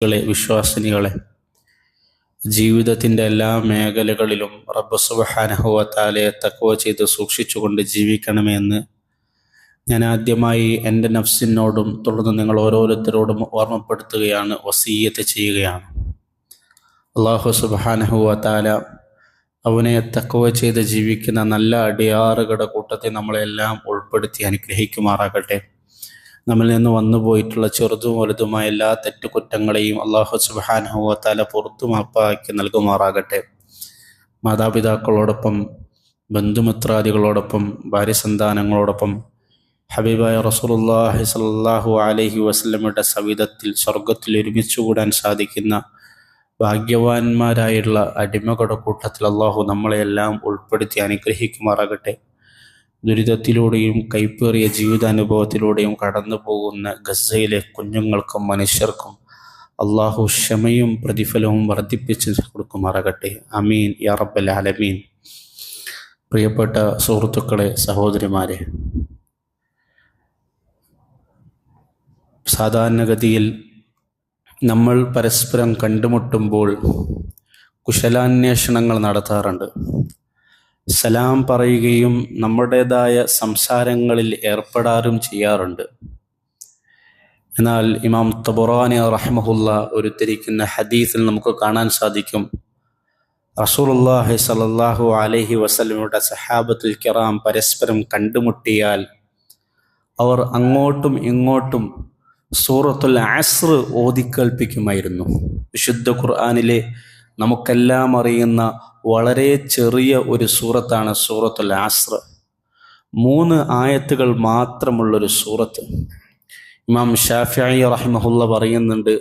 വിശ്വാസിനികളെ, ജീവിതത്തിൻ്റെ എല്ലാ മേഖലകളിലും റബ്ബ് സുബ്ഹാനഹു വ തആലയെ തഖ്വ ചെയ്ത് സൂക്ഷിച്ചുകൊണ്ട് ജീവിക്കണമെന്ന് ഞാൻ ആദ്യമായി എൻ്റെ നഫ്സിനോടും തുടർന്ന് നിങ്ങൾ ഓരോരുത്തരോടും ഓർമ്മപ്പെടുത്തുകയാണ്, വസിയ്യത്ത് ചെയ്യുകയാണ്. അല്ലാഹു സുബ്ഹാനഹു വ തആല അവനെ തഖ്വ ചെയ്ത് ജീവിക്കുന്ന നല്ല അടിയാറുകളുടെ കൂട്ടത്തിൽ നമ്മളെല്ലാം ഉൾപ്പെടുത്തി അനുഗ്രഹിക്കുമാറാകട്ടെ. നമ്മിൽ നിന്ന് വന്നുപോയിട്ടുള്ള ചെറുതും വലുതുമായ എല്ലാ തെറ്റുകുറ്റങ്ങളെയും അല്ലാഹു സുബ്ഹാനഹു വ തആല പുറത്തു മാപ്പാക്കി നൽകുമാറാകട്ടെ. മാതാപിതാക്കളോടൊപ്പം, ബന്ധുമിത്രാദികളോടൊപ്പം, ഭാര്യസന്താനങ്ങളോടൊപ്പം ഹബീബായ റസൂലുള്ളാഹി സ്വല്ലല്ലാഹു അലൈഹി വസല്ലമയുടെ സവിധത്തിൽ സ്വർഗത്തിൽ ഒരുമിച്ചുകൂടാൻ സാധിക്കുന്ന ഭാഗ്യവാന്മാരായുള്ള അടിമകളുടെ കൂട്ടത്തിൽ അല്ലാഹു നമ്മളെയെല്ലാം ഉൾപ്പെടുത്തി അനുഗ്രഹിക്കുമാറാകട്ടെ. ദുരിതത്തിലൂടെയും കൈപ്പേറിയ ജീവിതാനുഭവത്തിലൂടെയും കടന്നു പോകുന്ന ഗസയിലെ കുഞ്ഞുങ്ങൾക്കും മനുഷ്യർക്കും അല്ലാഹു ക്ഷമയും പ്രതിഫലവും വർദ്ധിപ്പിച്ച് കൊടുക്കുമാറാകട്ടെ. ആമീൻ യാ റബ്ബൽ ആലമീൻ. പ്രിയപ്പെട്ട സുഹൃത്തുക്കളെ, സഹോദരിമാരെ, സാധാരണഗതിയിൽ നമ്മൾ പരസ്പരം കണ്ടുമുട്ടുമ്പോൾ കുശലാന്വേഷണങ്ങൾ നടത്താറുണ്ട്. സലാം പറയുകയും നമ്മുടേതായ സംസാരങ്ങളിൽ ഏർപ്പെടാറും ചെയ്യാറുണ്ട്. എന്നാൽ ഇമാം തബറാനി റഹ്മഹുല്ല ഉരുത്തിരിക്കുന്ന ഹദീസിൽ നമുക്ക് കാണാൻ സാധിക്കും, റസൂലുള്ളാഹി സ്വല്ലല്ലാഹു അലൈഹി വസല്ലമയുടെ സഹാബത്തുൽ കിറാം പരസ്പരം കണ്ടുമുട്ടിയാൽ അവർ അങ്ങോട്ടും ഇങ്ങോട്ടും സൂറത്തുൽ അസ്ർ ഓതിക്കേൽപ്പിക്കുമായിരുന്നു. വിശുദ്ധ ഖുർആനിലെ നമുക്കെല്ലാം അറിയുന്ന വളരെ ചെറിയ ഒരു സൂറത്താണ് സൂറത്തുൽ അസ്ർ. 3 ആയത്തുകൾ മാത്രമുള്ളൊരു സൂറത്ത്. ഇമാം ഷാഫിഈ റഹിമഹുല്ല പറയുന്നുണ്ട്,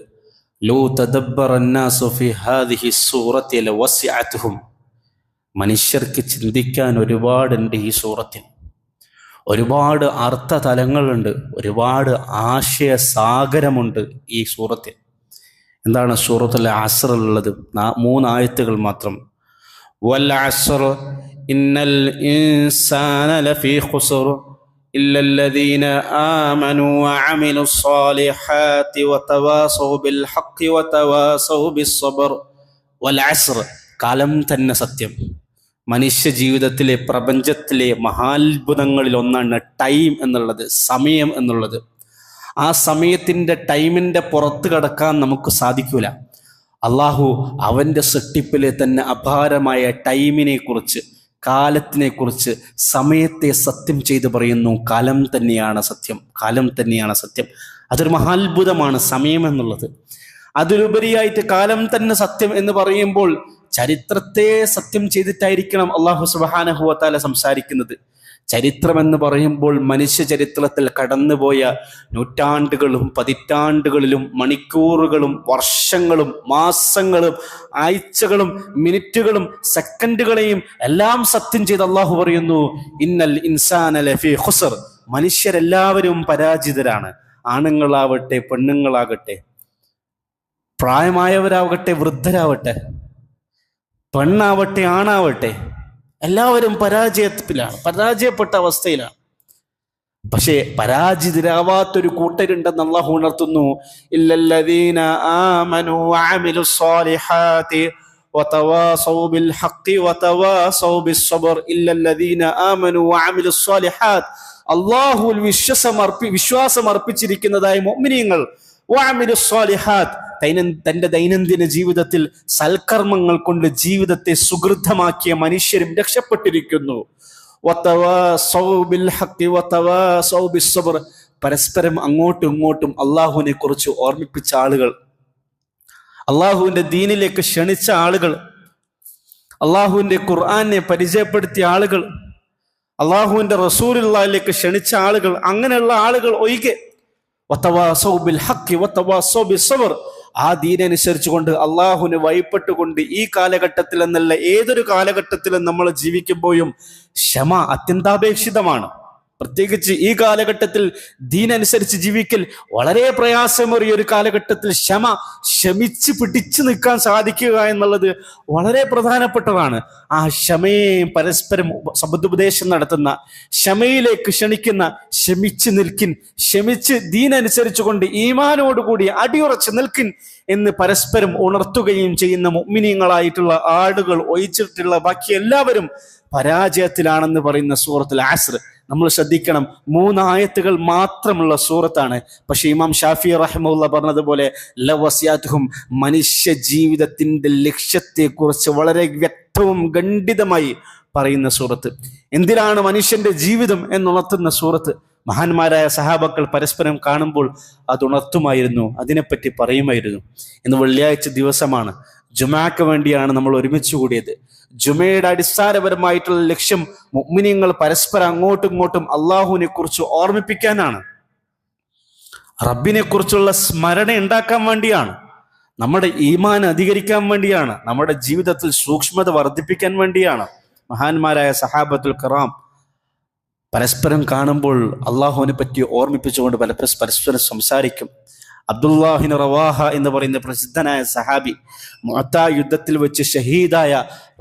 ലൗ തദബ്ബറന്നാസു ഫി ഹാദിഹി സൂറത്തി ലവസിഅതുഹും. മനുഷ്യർക്ക് ചിന്തിക്കാൻ ഒരുപാടുണ്ട് ഈ സൂറത്തിൽ. ഒരുപാട് അർത്ഥതലങ്ങളുണ്ട്, ഒരുപാട് ആശയസാഗരമുണ്ട് ഈ സൂറത്തിൽ. എന്താണ് സൂറത്തുൽ അസ്റിലുള്ളത്? 3 ആയത്തുകൾ മാത്രം. വൽ അസ്ർ ഇന്നൽ ഇൻസാന ലഫീ ഖുസ്ർ ഇല്ലല്ലദീന ആമനൂ വഅമിലുസ് സ്വാലിഹാത്തി വതവാസൗ ബിൽ ഹഖ് വതവാസൗ ബിസ്സബ്ർ. വൽ അസ്ർ, കാലം തന്നെ സത്യം. മനുഷ്യ ജീവിതത്തിലെ, പ്രപഞ്ചത്തിലെ മഹാത്ഭുതങ്ങളിൽ ഒന്നാണ് ടൈം എന്നുള്ളത്, സമയം എന്നുള്ളത്. ആ സമയത്തിൻ്റെ ടൈമിൻ്റെ പുറത്ത് കടക്കാൻ നമുക്ക് സാധിക്കൂല. അള്ളാഹു അവൻ്റെ സൃഷ്ടിപ്പിലെ തന്നെ അപാരമായ ടൈമിനെ കുറിച്ച്, കാലത്തിനെ കുറിച്ച്, സമയത്തെ സത്യം ചെയ്ത് പറയുന്നു. കാലം തന്നെയാണ് സത്യം, കാലം തന്നെയാണ് സത്യം. അതൊരു മഹാത്ഭുതമാണ് സമയം എന്നുള്ളത്. അതിലുപരിയായിട്ട് കാലം തന്നെ സത്യം എന്ന് പറയുമ്പോൾ ചരിത്രത്തെ സത്യം ചെയ്തിട്ടായിരിക്കണം അല്ലാഹു സുബ്ഹാനഹു വ തആല സംസാരിക്കുന്നത്. ചരിത്രമെന്ന് പറയുമ്പോൾ മനുഷ്യ ചരിത്രത്തിൽ കടന്നുപോയ നൂറ്റാണ്ടുകളും പതിറ്റാണ്ടുകളിലും മണിക്കൂറുകളും വർഷങ്ങളും മാസങ്ങളും ആഴ്ചകളും മിനിറ്റുകളും സെക്കൻഡുകളെയും എല്ലാം സത്യം ചെയ്ത് അല്ലാഹു പറയുന്നു, ഇന്നൽ ഇൻസാന ലഫീ ഖുസ്ർ. മനുഷ്യരെല്ലാവരും പരാജിതരാണ്. ആണുങ്ങളാവട്ടെ, പെണ്ണുങ്ങളാകട്ടെ, പ്രായമായവരാവട്ടെ, വൃദ്ധരാവട്ടെ, പെണ്ണാവട്ടെ, ആണാവട്ടെ, എല്ലാവരും പരാജയപ്പെട്ട അവസ്ഥയിലാണ്. പക്ഷേ പരാജിതരാവാത്തൊരു കൂട്ടരുണ്ടെന്ന് അല്ലാഹു ഉണർത്തുന്നു. ഇല്ലല്ലദീന ആമനൂ വഅമിലുസ് സ്വാലിഹാത്തി വതവാസൗ ബിൽ ഹഖ് വതവാസൗ ബിസ്സബ്ർ. ഇല്ലല്ലദീന ആമനൂ വഅമിലുസ് സ്വാലിഹാത്ത്. അല്ലാഹുവിൽ വിശ്വാസം അർപ്പിച്ചിരിക്കുന്നതായ മുഅ്മിനീങ്ങൾ, വഅമിലുസ് സ്വാലിഹാത്ത്, തന്റെ ദൈനംദിന ജീവിതത്തിൽ സൽക്കർമ്മങ്ങൾ കൊണ്ട് ജീവിതത്തെ സുഹൃതമാക്കിയ മനുഷ്യരും രക്ഷപ്പെട്ടിരിക്കുന്നു. വതവാസൗ ബിൽ ഹഖ് വതവാസൗ ബിസ്സബ്ർ. പരസ്പരം അങ്ങോട്ടും ഇങ്ങോട്ടും അള്ളാഹുവിനെ കുറിച്ച് ഓർമ്മിപ്പിച്ച ആളുകൾ, അള്ളാഹുവിന്റെ ദീനിലേക്ക് ക്ഷണിച്ച ആളുകൾ, അള്ളാഹുവിന്റെ ഖുർആനെ പരിചയപ്പെടുത്തിയ ആളുകൾ, അള്ളാഹുവിന്റെ റസൂലുള്ളാഹിലേക്ക് ക്ഷണിച്ച ആളുകൾ, അങ്ങനെയുള്ള ആളുകൾ ഒഴികെ വതവാസൗ ബിൽ ഹഖ് വതവാസൗ ബിസ്സബ്ർ, ആ ദീനനുസരിച്ചുകൊണ്ട് അള്ളാഹുവിന് വഴിപ്പെട്ടുകൊണ്ട് ഈ കാലഘട്ടത്തിൽ എന്നല്ല ഏതൊരു കാലഘട്ടത്തിലും നമ്മൾ ജീവിക്കുമ്പോഴും ക്ഷമ അത്യന്താപേക്ഷിതമാണ്. പ്രത്യേകിച്ച് ഈ കാലഘട്ടത്തിൽ ദീനനുസരിച്ച് ജീവിക്കൽ വളരെ പ്രയാസമേറിയ ഒരു കാലഘട്ടത്തിൽ ക്ഷമിച്ച് പിടിച്ചു നിൽക്കാൻ സാധിക്കുക എന്നുള്ളത് വളരെ പ്രധാനപ്പെട്ടതാണ്. ആ ക്ഷമയെ പരസ്പരം സബുദ്ദേശം നടത്തുന്ന, ക്ഷമയിലേക്ക് ക്ഷണിക്കുന്ന, ക്ഷമിച്ച് നിൽക്കിൻ, ക്ഷമിച്ച് ദീനനുസരിച്ച് കൊണ്ട് ഈമാനോടുകൂടി അടിയുറച്ച് നിൽക്കിൻ എന്ന് പരസ്പരം ഉണർത്തുകയും ചെയ്യുന്ന മുഅ്മിനീങ്ങളായിട്ടുള്ള ആളുകൾ ഒഴിച്ചിട്ടുള്ള ബാക്കി എല്ലാവരും പരാജയത്തിലാണെന്ന് പറയുന്ന സൂറത്തുൽ അസ്ർ നമ്മൾ ശ്രദ്ധിക്കണം. 3 ആയത്തുകൾ മാത്രമുള്ള സൂറത്താണ്. പക്ഷെ ഇമാം ഷാഫി റഹിമഹുല്ലാഹ് പറഞ്ഞതുപോലെ ലവസിയാതുഹും, മനുഷ്യ ജീവിതത്തിന്റെ ലക്ഷ്യത്തെക്കുറിച്ച് വളരെ വ്യക്തവും ഖണ്ഡിതമായി പറയുന്ന സൂറത്ത്. എന്തിനാണ് മനുഷ്യന്റെ ജീവിതം എന്നുണർത്തുന്ന സൂറത്ത്. മഹാന്മാരായ സഹാബക്കൾ പരസ്പരം കാണുമ്പോൾ അത് ഉണർത്തുമായിരുന്നു, അതിനെപ്പറ്റി പറയുമായിരുന്നു. ഇന്ന് വെള്ളിയാഴ്ച ദിവസമാണ്, ജുമാക്ക് വേണ്ടിയാണ് നമ്മൾ ഒരുമിച്ച് കൂടിയത്. ജുമയുടെ അടിസ്ഥാനപരമായിട്ടുള്ള ലക്ഷ്യം മുഅ്മിനീങ്ങൾ പരസ്പരം അങ്ങോട്ടും ഇങ്ങോട്ടും അള്ളാഹുവിനെ കുറിച്ച് ഓർമ്മിപ്പിക്കാനാണ്, റബ്ബിനെ കുറിച്ചുള്ള സ്മരണ ഉണ്ടാക്കാൻ വേണ്ടിയാണ്, നമ്മുടെ ഈമാൻ അധികരിക്കാൻ വേണ്ടിയാണ്, നമ്മുടെ ജീവിതത്തിൽ സൂക്ഷ്മത വർദ്ധിപ്പിക്കാൻ വേണ്ടിയാണ്. മഹാന്മാരായ സഹാബത്തുൽ കിറാം പരസ്പരം കാണുമ്പോൾ അള്ളാഹുവിനെ പറ്റി ഓർമ്മിപ്പിച്ചുകൊണ്ട് പരസ്പരം സംസാരിക്കും. അബ്ദുല്ലാഹിൻ റവാഹ എന്ന് പറയുന്ന പ്രസിദ്ധനായ സഹാബി, മുഅത്ത യുദ്ധത്തിൽ വെച്ച് ഷഹീദായ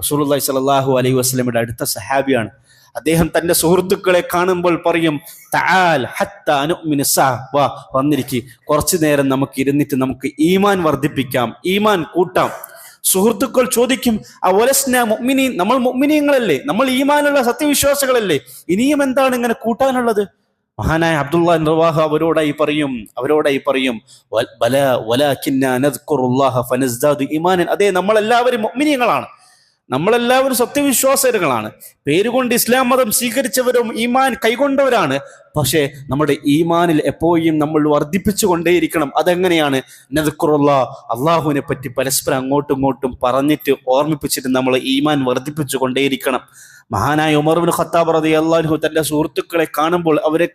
റസൂലുള്ളാഹി സ്വല്ലല്ലാഹു അലൈഹി വസല്ലമയുടെ അടുത്ത സഹാബിയാണ്. അദ്ദേഹം തന്റെ സുഹൃത്തുക്കളെ കാണുമ്പോൾ പറയും, തആൽ ഹത്താ നുഅ്മിന സഅ, വാ വന്നിരിക്ക്, കുറച്ചു നേരം നമുക്ക് ഇരുന്നിട്ട് നമുക്ക് ഈമാൻ വർദ്ധിപ്പിക്കാം, ഈമാൻ കൂട്ടാം. സുഹൃത്തുക്കൾ ചോദിക്കും, അവലസ്ന മുഅ്മിനീൻ, നമ്മൾ മുഅ്മിനീങ്ങളല്ലേ, നമ്മൾ ഈമാനുള്ള സത്യവിശ്വാസികളല്ലേ, ഇനിയും എന്താണ് ഇങ്ങനെ കൂട്ടാനുള്ളത്? മഹാനായ അബ്ദുല്ലാഹ് റവാഹ അവരോടായി പറയും ബലാ വലാകിന്നാ നദ്കുറുല്ലാഹ ഫനസ്ദാദു ഈമാനൻ. അതെ, നമ്മളെല്ലാവരും മുഅ്മിനീങ്ങളാണ്, നമ്മളെല്ലാവരും സത്യവിശ്വാസികളാണ്, പേരുകൊണ്ട് ഇസ്ലാം മതം സ്വീകരിച്ചവരും ഈമാൻ കൈകൊണ്ടവരാണ്. പക്ഷേ നമ്മുടെ ഈമാനിൽ എപ്പോഴും നമ്മൾ വർദ്ധിപ്പിച്ചു കൊണ്ടേയിരിക്കണം. അതെങ്ങനെയാണ്? നദ്കുറുല്ലാഹ്, അള്ളാഹുവിനെ പറ്റി പരസ്പരം അങ്ങോട്ടും ഇങ്ങോട്ടും പറഞ്ഞിട്ട് ഓർമ്മിപ്പിച്ചിട്ട് നമ്മൾ ഈമാൻ വർദ്ധിപ്പിച്ചു കൊണ്ടേയിരിക്കണം. മഹാനായ ഉമർ ഇബ്നു ഖത്താബ് റളിയല്ലാഹു അൻഹു തന്റെ സുഹൃത്തുക്കളെ കാണുമ്പോൾ അവരെ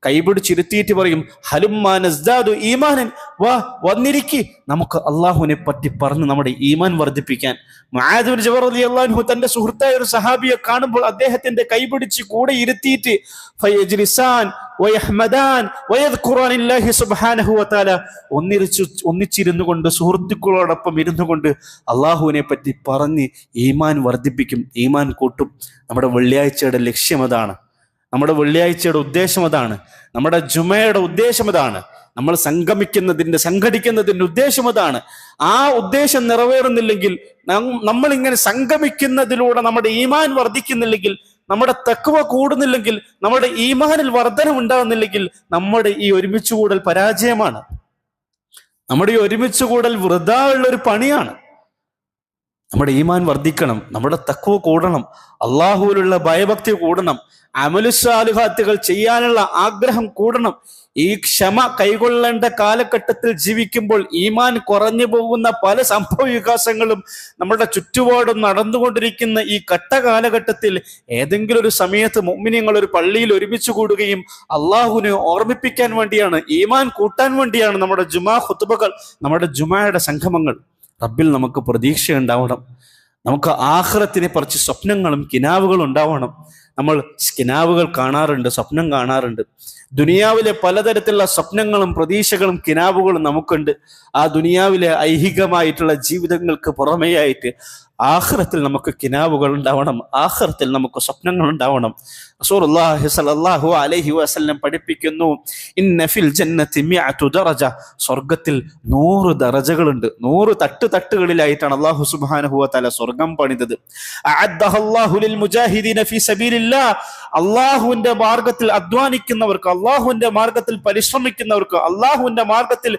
കൈപിടിച്ചിരുത്തിയിട്ട് പറയും, ഹലുമ്മാ നസ്ദാദു ഈമാനൻ, വാ വന്നിരിക്ക്, നമുക്ക് അള്ളാഹുവിനെ പറ്റി പറഞ്ഞ് നമ്മുടെ ഈമാൻ വർദ്ധിപ്പിക്കാൻ. മുആദ് ഇബ്നു ജബൽ റളിയല്ലാഹു അൻഹു തന്റെ സുഹൃത്തായ ഒരു സഹാബിയെ കാണുമ്പോൾ അദ്ദേഹത്തിന്റെ കൈപിടിച്ച് കൂടെ ഇരുത്തിയിട്ട് ഫയജ്ലിസാൻ വയഹ്മദാൻ വയദ്കുറാനില്ലാഹി സുബ്ഹാനഹു വതആല, ഒന്നിച്ചിരുന്നു കൊണ്ട് സുഹൃത്തുക്കളോടൊപ്പം ഇരുന്നു കൊണ്ട് അള്ളാഹുവിനെ പറ്റി പറഞ്ഞ് ഈമാൻ വർദ്ധിപ്പിക്കും, ഈമാൻ കൂട്ടും. നമ്മുടെ വെള്ളിയാഴ്ചയുടെ ലക്ഷ്യം അതാണ്, നമ്മുടെ വെള്ളിയാഴ്ചയുടെ ഉദ്ദേശം അതാണ്, നമ്മുടെ ജുമയുടെ ഉദ്ദേശം അതാണ്, നമ്മൾ സംഘടിക്കുന്നതിന്റെ ഉദ്ദേശം അതാണ്. ആ ഉദ്ദേശം നിറവേറുന്നില്ലെങ്കിൽ, നമ്മളിങ്ങനെ സംഗമിക്കുന്നതിലൂടെ നമ്മുടെ ഈമാൻ വർദ്ധിക്കുന്നില്ലെങ്കിൽ, നമ്മുടെ തഖ്വ കൂടുന്നില്ലെങ്കിൽ, നമ്മുടെ ഈമാനിൽ വർധനം ഉണ്ടാകുന്നില്ലെങ്കിൽ, നമ്മുടെ ഈ ഒരുമിച്ചുകൂടൽ പരാജയമാണ്. നമ്മുടെ ഈ ഒരുമിച്ചുകൂടൽ വൃഥാ ഉള്ളൊരു പണിയാണ്. നമ്മുടെ ഈമാൻ വർദ്ധിക്കണം, നമ്മുടെ തഖ്വ കൂടണം, അള്ളാഹുവിലുള്ള ഭയഭക്തി കൂടണം, അമലുസ്സാലിഹാത്തുകൾ ചെയ്യാനുള്ള ആഗ്രഹം കൂടണം. ഈ ക്ഷമ കൈകൊള്ളേണ്ട കാലഘട്ടത്തിൽ ജീവിക്കുമ്പോൾ ഈമാൻ കുറഞ്ഞു പോകുന്ന പല സംഭവ വികാസങ്ങളും നമ്മുടെ ചുറ്റുപാടും നടന്നുകൊണ്ടിരിക്കുന്ന ഈ കാലഘട്ടത്തിൽ ഏതെങ്കിലും ഒരു സമയത്ത് മുഅ്മിനീങ്ങൾ ഒരു പള്ളിയിൽ ഒരുമിച്ച് കൂടുകയും അള്ളാഹുവിനെ ഓർമ്മിപ്പിക്കാൻ വേണ്ടിയാണ്, ഈമാൻ കൂട്ടാൻ വേണ്ടിയാണ് നമ്മുടെ ജുമാ ഖുതുബകൾ, നമ്മുടെ ജുമായുടെ സംഗമങ്ങൾ. റബ്ബിൽ നമുക്ക് പ്രതീക്ഷ ഉണ്ടാവണം, നമുക്ക് ആഖിറത്തിനെ കുറിച്ച് സ്വപ്നങ്ങളും കിനാവുകളും ഉണ്ടാവണം. നമ്മൾ കിനാവുകൾ കാണാറുണ്ട്, സ്വപ്നം കാണാറുണ്ട്. ദുനിയാവിലെ പലതരത്തിലുള്ള സ്വപ്നങ്ങളും പ്രതീക്ഷകളും കിനാവുകളും നമുക്കുണ്ട്. ആ ദുനിയാവിലെ ഐഹികമായിട്ടുള്ള ജീവിതങ്ങൾക്ക് പുറമെയായിട്ട് ആഖിറത്തിൽ നമുക്ക് കിനാവുകൾ ഉണ്ടാവണം, ആഖിറത്തിൽ നമുക്ക് സ്വപ്നങ്ങൾ ഉണ്ടാവണം. റസൂലുള്ളാഹി സ്വല്ലല്ലാഹു അലൈഹി വസല്ലം പഠിപ്പിക്കുന്നു, ഇന്ന ഫിൽ ജന്നതി മിഅതു ദറജ, സ്വർഗ്ഗത്തിൽ 100 ദറജകളുണ്ട്. 100 തട്ടുകളിലായിട്ടാണ് അല്ലാഹു സുബ്ഹാനഹു വ തആല സ്വർഗ്ഗം പണിതത്. അഅദ്ദഹല്ലാഹു ലിൽ മുജാഹിദീന ഫീ സബീലില്ലാഹ്, അല്ലാഹുവിന്റെ മാർഗ്ഗത്തിൽ അധ്വാനിക്കുന്നവർക്ക്, അല്ലാഹുവിന്റെ മാർഗ്ഗത്തിൽ പരിശ്രമിക്കുന്നവർക്ക്, അല്ലാഹുവിന്റെ മാർഗ്ഗത്തിൽ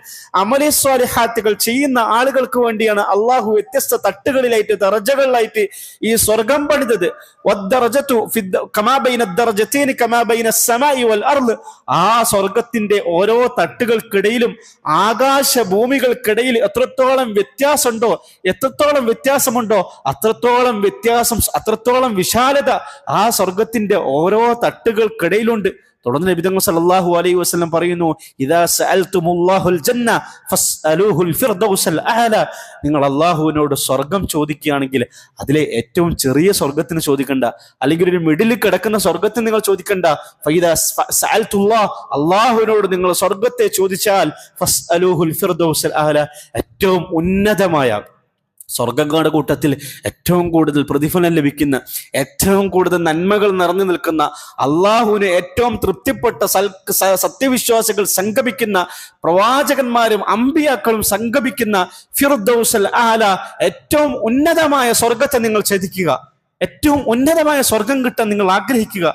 അമലി സ്വാലിഹാത്തുകൾ ചെയ്യുന്ന ആളുകൾക്ക് വേണ്ടിയാണ് അല്ലാഹു വ്യത്യസ്ത തട്ടുകളിലായിട്ട്, ദറജകളിലായിട്ട് ഈ സ്വർഗ്ഗം പണിതത്. വദ്ദറജതു കമാ ബൈന ദറജതൈനി കമാ ബൈന അസ്സമാഇ വൽ അർള്, ആ സ്വർഗ്ഗത്തിന്റെ ഓരോ തട്ടുകൾക്കിടയിലും ആകാശ ഭൂമികൾക്കിടയിൽ എത്രത്തോളം വ്യത്യാസമുണ്ടോ, എത്രത്തോളം വ്യത്യാസമുണ്ടോ അത്രത്തോളം വ്യത്യാസം, അത്രത്തോളം വിശാലത ആ സ്വർഗ്ഗത്തിന്റെ ഓരോ തട്ടുകൾക്കിടയിലുണ്ട്. തുടർന്ന് നബി തങ്ങൾ സല്ലല്ലാഹു അലൈഹി വസല്ലം പറയുന്നു, ഇദാ സഅൽതുമുല്ലാഹുൽ ജന്ന ഫസ്അലൂഹുൽ ഫിർദൗസൽ അഅല. നിങ്ങൾ അല്ലാഹുവിനോട് സ്വർഗം ചോദിക്കുകയാണെങ്കിൽ അതിലെ ഏറ്റവും ചെറിയ സ്വർഗത്തിന് ചോദിക്കണ്ട, അല്ലെങ്കിൽ ഒരു മിഡിൽ കിടക്കുന്ന സ്വർഗത്തിന് നിങ്ങൾ ചോദിക്കണ്ട. ഫഇദാ സഅൽതുല്ലാഹ്, അല്ലാഹുവിനോട് നിങ്ങൾ സ്വർഗത്തെ ചോദിച്ചാൽ ഫസ്അലൂഹുൽ ഫിർദൗസൽ അഅല, ഏറ്റവും ഉന്നതമായ സ്വർഗങ്ങളുടെ കൂട്ടത്തിൽ ഏറ്റവും കൂടുതൽ പ്രതിഫലം ലഭിക്കുന്ന, ഏറ്റവും കൂടുതൽ നന്മകൾ നിറഞ്ഞു നിൽക്കുന്ന, അള്ളാഹുവിന് ഏറ്റവും തൃപ്തിപ്പെട്ട സത്യവിശ്വാസികൾ സംഗമിക്കുന്ന, പ്രവാചകന്മാരും അമ്പിയാക്കളും സംഗമിക്കുന്ന ഫിർദൗസൽ ആല, ഏറ്റവും ഉന്നതമായ സ്വർഗത്തെ നിങ്ങൾ ഛേദിക്കുക. ഏറ്റവും ഉന്നതമായ സ്വർഗം കിട്ടാൻ നിങ്ങൾ ആഗ്രഹിക്കുക.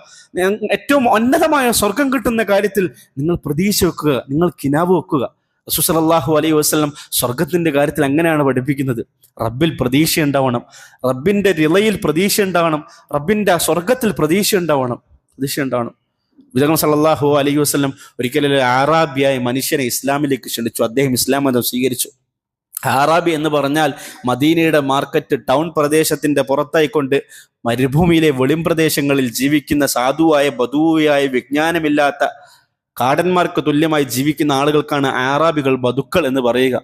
ഏറ്റവും ഉന്നതമായ സ്വർഗം കിട്ടുന്ന കാര്യത്തിൽ നിങ്ങൾ പ്രതീക്ഷ വെക്കുക, നിങ്ങൾ കിനാവ് വെക്കുക. റസൂൽ സല്ലല്ലാഹു അലൈഹി വസല്ലം സ്വർഗത്തിന്റെ കാര്യത്തിൽ അങ്ങനെയാണ് പഠിപ്പിക്കുന്നത്. റബ്ബിൽ പ്രതീക്ഷ ഉണ്ടാവണം, റബ്ബിന്റെ റിളയിൽ പ്രതീക്ഷ ഉണ്ടാവണം, റബ്ബിന്റെ സ്വർഗത്തിൽ പ്രതീക്ഷ ഉണ്ടാവണം. നബി സല്ലല്ലാഹു അലൈഹി വസല്ലം ഒരിക്കലും ആറാബിയായ മനുഷ്യനെ ഇസ്ലാമിലേക്ക് ക്ഷണിച്ചു. അദ്ദേഹം ഇസ്ലാം മതം സ്വീകരിച്ചു. ആറാബി എന്ന് പറഞ്ഞാൽ മദീനയുടെ മാർക്കറ്റ് ടൗൺ പ്രദേശത്തിന്റെ പുറത്തായിക്കൊണ്ട് മരുഭൂമിയിലെ വെളിം പ്രദേശങ്ങളിൽ ജീവിക്കുന്ന സാധുവായ ബദൂയായ വിജ്ഞാനമില്ലാത്ത കാടന്മാർക്ക് തുല്യമായി ജീവിക്കുന്ന ആളുകൾക്കാണ് ആറാബികൾ, ബദുക്കൾ എന്ന് പറയുക.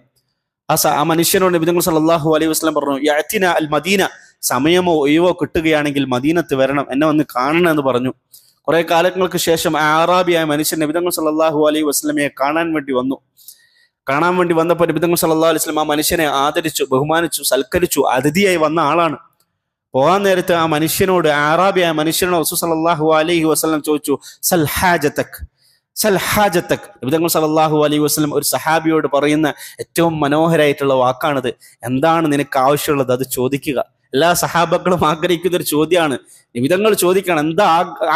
ആ മനുഷ്യനോട് നബി സല്ലല്ലാഹു അലൈഹി വസല്ലം പറഞ്ഞു, യഅ്തിന അൽ മദീന, സമയമോ ഒഴിവോ കിട്ടുകയാണെങ്കിൽ മദീനത്ത് വരണം, എന്നെ വന്ന് കാണണം എന്ന് പറഞ്ഞു. കുറെ കാലങ്ങൾക്ക് ശേഷം ആറാബിയായ മനുഷ്യൻ നബി സല്ലല്ലാഹു അലൈഹി വസല്ലമയെ കാണാൻ വേണ്ടി വന്നപ്പോൾ നബി സല്ലല്ലാഹു അലൈഹി വസല്ലം ആ മനുഷ്യനെ ആദരിച്ചു, ബഹുമാനിച്ചു, സൽക്കരിച്ചു. അതിഥിയായി വന്ന ആളാണ്. പോകാൻ നേരത്ത് ആ മനുഷ്യനോട്, ആറാബിയായ മനുഷ്യനോട് റസൂൽ സല്ലല്ലാഹു അലൈഹി വസല്ലം ചോദിച്ചു, സൽ ഹാജതക്. നബി സല്ലല്ലാഹു അലൈഹി വസല്ലം ഒരു സഹാബിയോട് പറയുന്ന ഏറ്റവും മനോഹരമായിട്ടുള്ള വാക്കാണിത്. എന്താണ് നിനക്ക് ആവശ്യമുള്ളത്, അത് ചോദിക്കുക. എല്ലാ സഹാബക്കളും ആഗ്രഹിക്കുന്ന ഒരു ചോദ്യമാണ്. നിബിതങ്ങൾ ചോദിക്കണം, എന്താ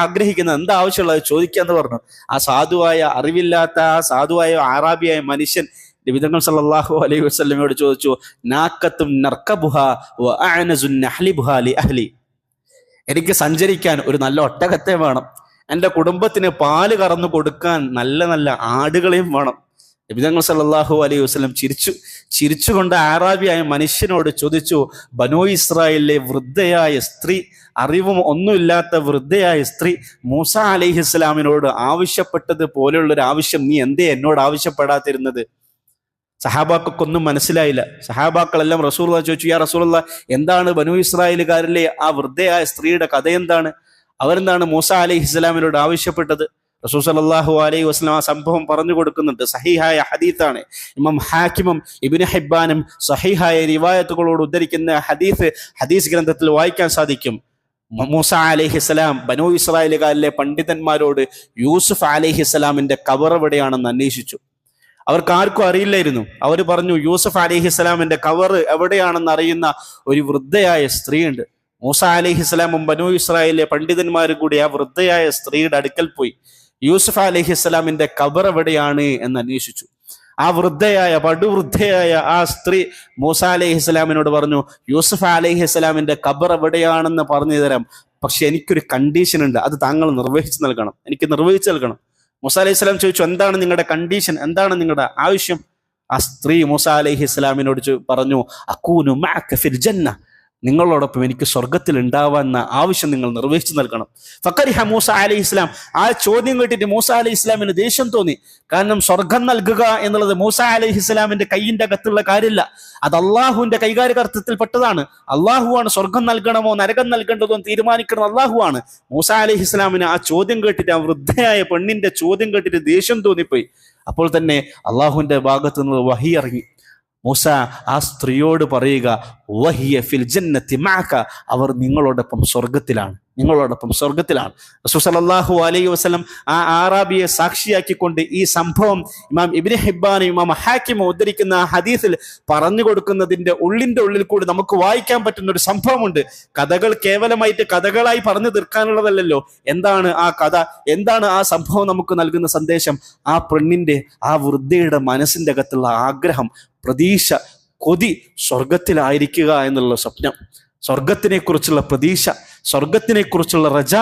ആഗ്രഹിക്കുന്നത്, എന്താ ആവശ്യമുള്ളത്, ചോദിക്കുക എന്ന് പറഞ്ഞു. ആ സാധുവായ, അറിവില്ലാത്ത ആ സാധുവായ ആറാബിയായ മനുഷ്യൻ നബിതങ്ങൾ സല്ലല്ലാഹു അലൈഹി വസല്ലമയോട് ചോദിച്ചു, നാക്കത്തും നർക്കബുഹാ വ അഅനസുൻ നഹ്ലിബുഹാ ലി അഹ്ലി. എനിക്ക് സഞ്ചരിക്കാൻ ഒരു നല്ല ഒട്ടകത്തെ വേണം, എൻ്റെ കുടുംബത്തിന് പാല് കറന്നു കൊടുക്കാൻ നല്ല നല്ല ആടുകളെയും വേണം. നബി തങ്ങൾ സല്ലല്ലാഹു അലൈഹി വസല്ലം ചിരിച്ചുകൊണ്ട് ആറാബിയായ മനുഷ്യനോട് ചോദിച്ചു, ബനൂ ഇസ്രായേലിലെ വൃദ്ധയായ സ്ത്രീ, അറിവും ഒന്നുമില്ലാത്ത വൃദ്ധയായ സ്ത്രീ മൂസ അലൈഹിസ്സലാമിനോട് ആവശ്യപ്പെട്ടത് പോലെയുള്ളൊരു ആവശ്യം നീ എന്തേ എന്നോട് ആവശ്യപ്പെടാതിരുന്നത്? സഹാബാക്കൊന്നും മനസ്സിലായില്ല. സഹാബാക്കളെല്ലാം റസൂലുള്ളാഹി ചോദിച്ചു, യാ റസൂലുള്ളാഹ്, എന്താണ് ബനൂ ഇസ്രായേലുകാരിലെ ആ വൃദ്ധയായ സ്ത്രീയുടെ കഥ എന്താണ്? അവരെന്താണ് മൂസ അലൈഹിസ്സലാമിനോട് ആവശ്യപ്പെട്ടത്? റസൂൽ സല്ലല്ലാഹു അലൈഹി വസല്ലം ആ സംഭവം പറഞ്ഞു കൊടുക്കുന്നുണ്ട്. സഹീഹായ ഹദീത്താണ്. ഇമാം ഹാക്കിമും ഇബ്നു ഹിബ്ബാനും സഹീഹായ റിവായത്തുകളോട് ഉദ്ധരിക്കുന്ന ഹദീസ് ഗ്രന്ഥത്തിൽ വായിക്കാൻ സാധിക്കും. മൂസ അലൈഹിസ്സലാം ബനൂ ഇസ്രായേലുകാരിലെ പണ്ഡിതന്മാരോട് യൂസുഫ് അലൈഹിസ്സലാമിന്റെ ഖബർ എവിടെയാണെന്ന് അന്വേഷിച്ചു. അവർക്ക് ആർക്കും അറിയില്ലായിരുന്നു. അവർ പറഞ്ഞു, യൂസുഫ് അലൈഹിസ്സലാമിന്റെ ഖബർ എവിടെയാണെന്ന് അറിയുന്ന ഒരു വൃദ്ധയായ സ്ത്രീയുണ്ട്. മൂസ അലൈഹിസ്സലാമും ബനൂ ഇസ്രായേലിലെ പണ്ഡിതന്മാരും കൂടി ആ വൃദ്ധയായ സ്ത്രീയുടെ അടുക്കൽ പോയി യൂസുഫ് അലൈഹിസ്സലാമിന്റെ ഖബർ എവിടെയാണ് എന്ന് അന്വേഷിച്ചു. ആ പടുവൃദ്ധയായ ആ സ്ത്രീ മൂസ അലൈഹിസ്സലാമിനോട് പറഞ്ഞു, യൂസുഫ് അലൈഹിസ്സലാമിന്റെ ഖബർ എവിടെയാണെന്ന് പറഞ്ഞു തരാം, പക്ഷെ എനിക്കൊരു കണ്ടീഷൻ ഉണ്ട്, അത് താങ്കൾ എനിക്ക് നിർവഹിച്ചു നൽകണം. മൂസ അലൈഹിസ്സലാം ചോദിച്ചു, എന്താണ് നിങ്ങളുടെ കണ്ടീഷൻ, എന്താണ് നിങ്ങളുടെ ആവശ്യം? ആ സ്ത്രീ മൂസ അലൈഹിസ്സലാമിനോട് പറഞ്ഞു, അകൂനു മഅക ഫിൽ ജന്ന, നിങ്ങളോടൊപ്പം എനിക്ക് സ്വർഗത്തിൽ ഉണ്ടാവാന്ന ആവശ്യം നിങ്ങൾ നിർവഹിച്ചു നൽകണം. ഫഖരിഹ മൂസ അലൈഹിസ്സലാം. ആ ചോദ്യം കേട്ടിട്ട് മൂസ അലൈഹിസ്സലാമിന് ദേഷ്യം തോന്നി. കാരണം സ്വർഗം നൽകുക എന്നുള്ളത് മൂസ അലൈഹിസ്സലാമിന്റെ കൈയിന്റെ അകത്തുള്ള കാര്യമില്ല, അത് അള്ളാഹുവിന്റെ കൈകാര്യകർത്തത്തിൽ പെട്ടതാണ്. അള്ളാഹുവാണ് സ്വർഗം നൽകണമോ നരകം നൽകേണ്ടതോ തീരുമാനിക്കണം, അള്ളാഹുവാണ്. മൂസ അലൈഹിസ്സലാമിന് ആ ചോദ്യം കേട്ടിട്ട്, ആ വൃദ്ധയായ പെണ്ണിന്റെ ചോദ്യം കേട്ടിട്ട് ദേഷ്യം തോന്നിപ്പോയി. അപ്പോൾ തന്നെ അള്ളാഹുവിന്റെ ഭാഗത്ത് നിന്ന് വഹി ഇറങ്ങി. മൂസ ആ സ്ത്രീയോട് പറയുക, വഹിയ ഫിൽ ജന്നത്തി മഅക, അവർ നിങ്ങളോടൊപ്പം സ്വർഗത്തിലാണ്. റസൂൽ സല്ലല്ലാഹു അലൈഹി വസല്ലം ആ ആറാബിയെ സാക്ഷിയാക്കിക്കൊണ്ട് ഈ സംഭവം ഇമാം ഇബ്നു ഹിബ്ബാൻ, ഇമാം ഹാക്കിം ഉദ്ധരിക്കുന്ന ഹദീസിൽ പറഞ്ഞു കൊടുക്കുന്നതിന്റെ ഉള്ളിൽ കൂടി നമുക്ക് വായിക്കാൻ പറ്റുന്ന ഒരു സംഭവമുണ്ട്. കഥകൾ കേവലമായിട്ട് കഥകളായി പറഞ്ഞു തീർക്കാനുള്ളതല്ലല്ലോ. എന്താണ് ആ കഥ, എന്താണ് ആ സംഭവം നമുക്ക് നൽകുന്ന സന്ദേശം? ആ പെണ്ണിന്റെ, ആ വൃദ്ധയുടെ മനസ്സിന്റെ അകത്തുള്ള ആഗ്രഹം, പ്രതീക്ഷ, കൊതി സ്വർഗത്തിലായിരിക്കുക എന്നുള്ള സ്വപ്നം, സ്വർഗത്തിനെ കുറിച്ചുള്ള പ്രതീക്ഷ, സ്വർഗത്തിനെ കുറിച്ചുള്ള റജ,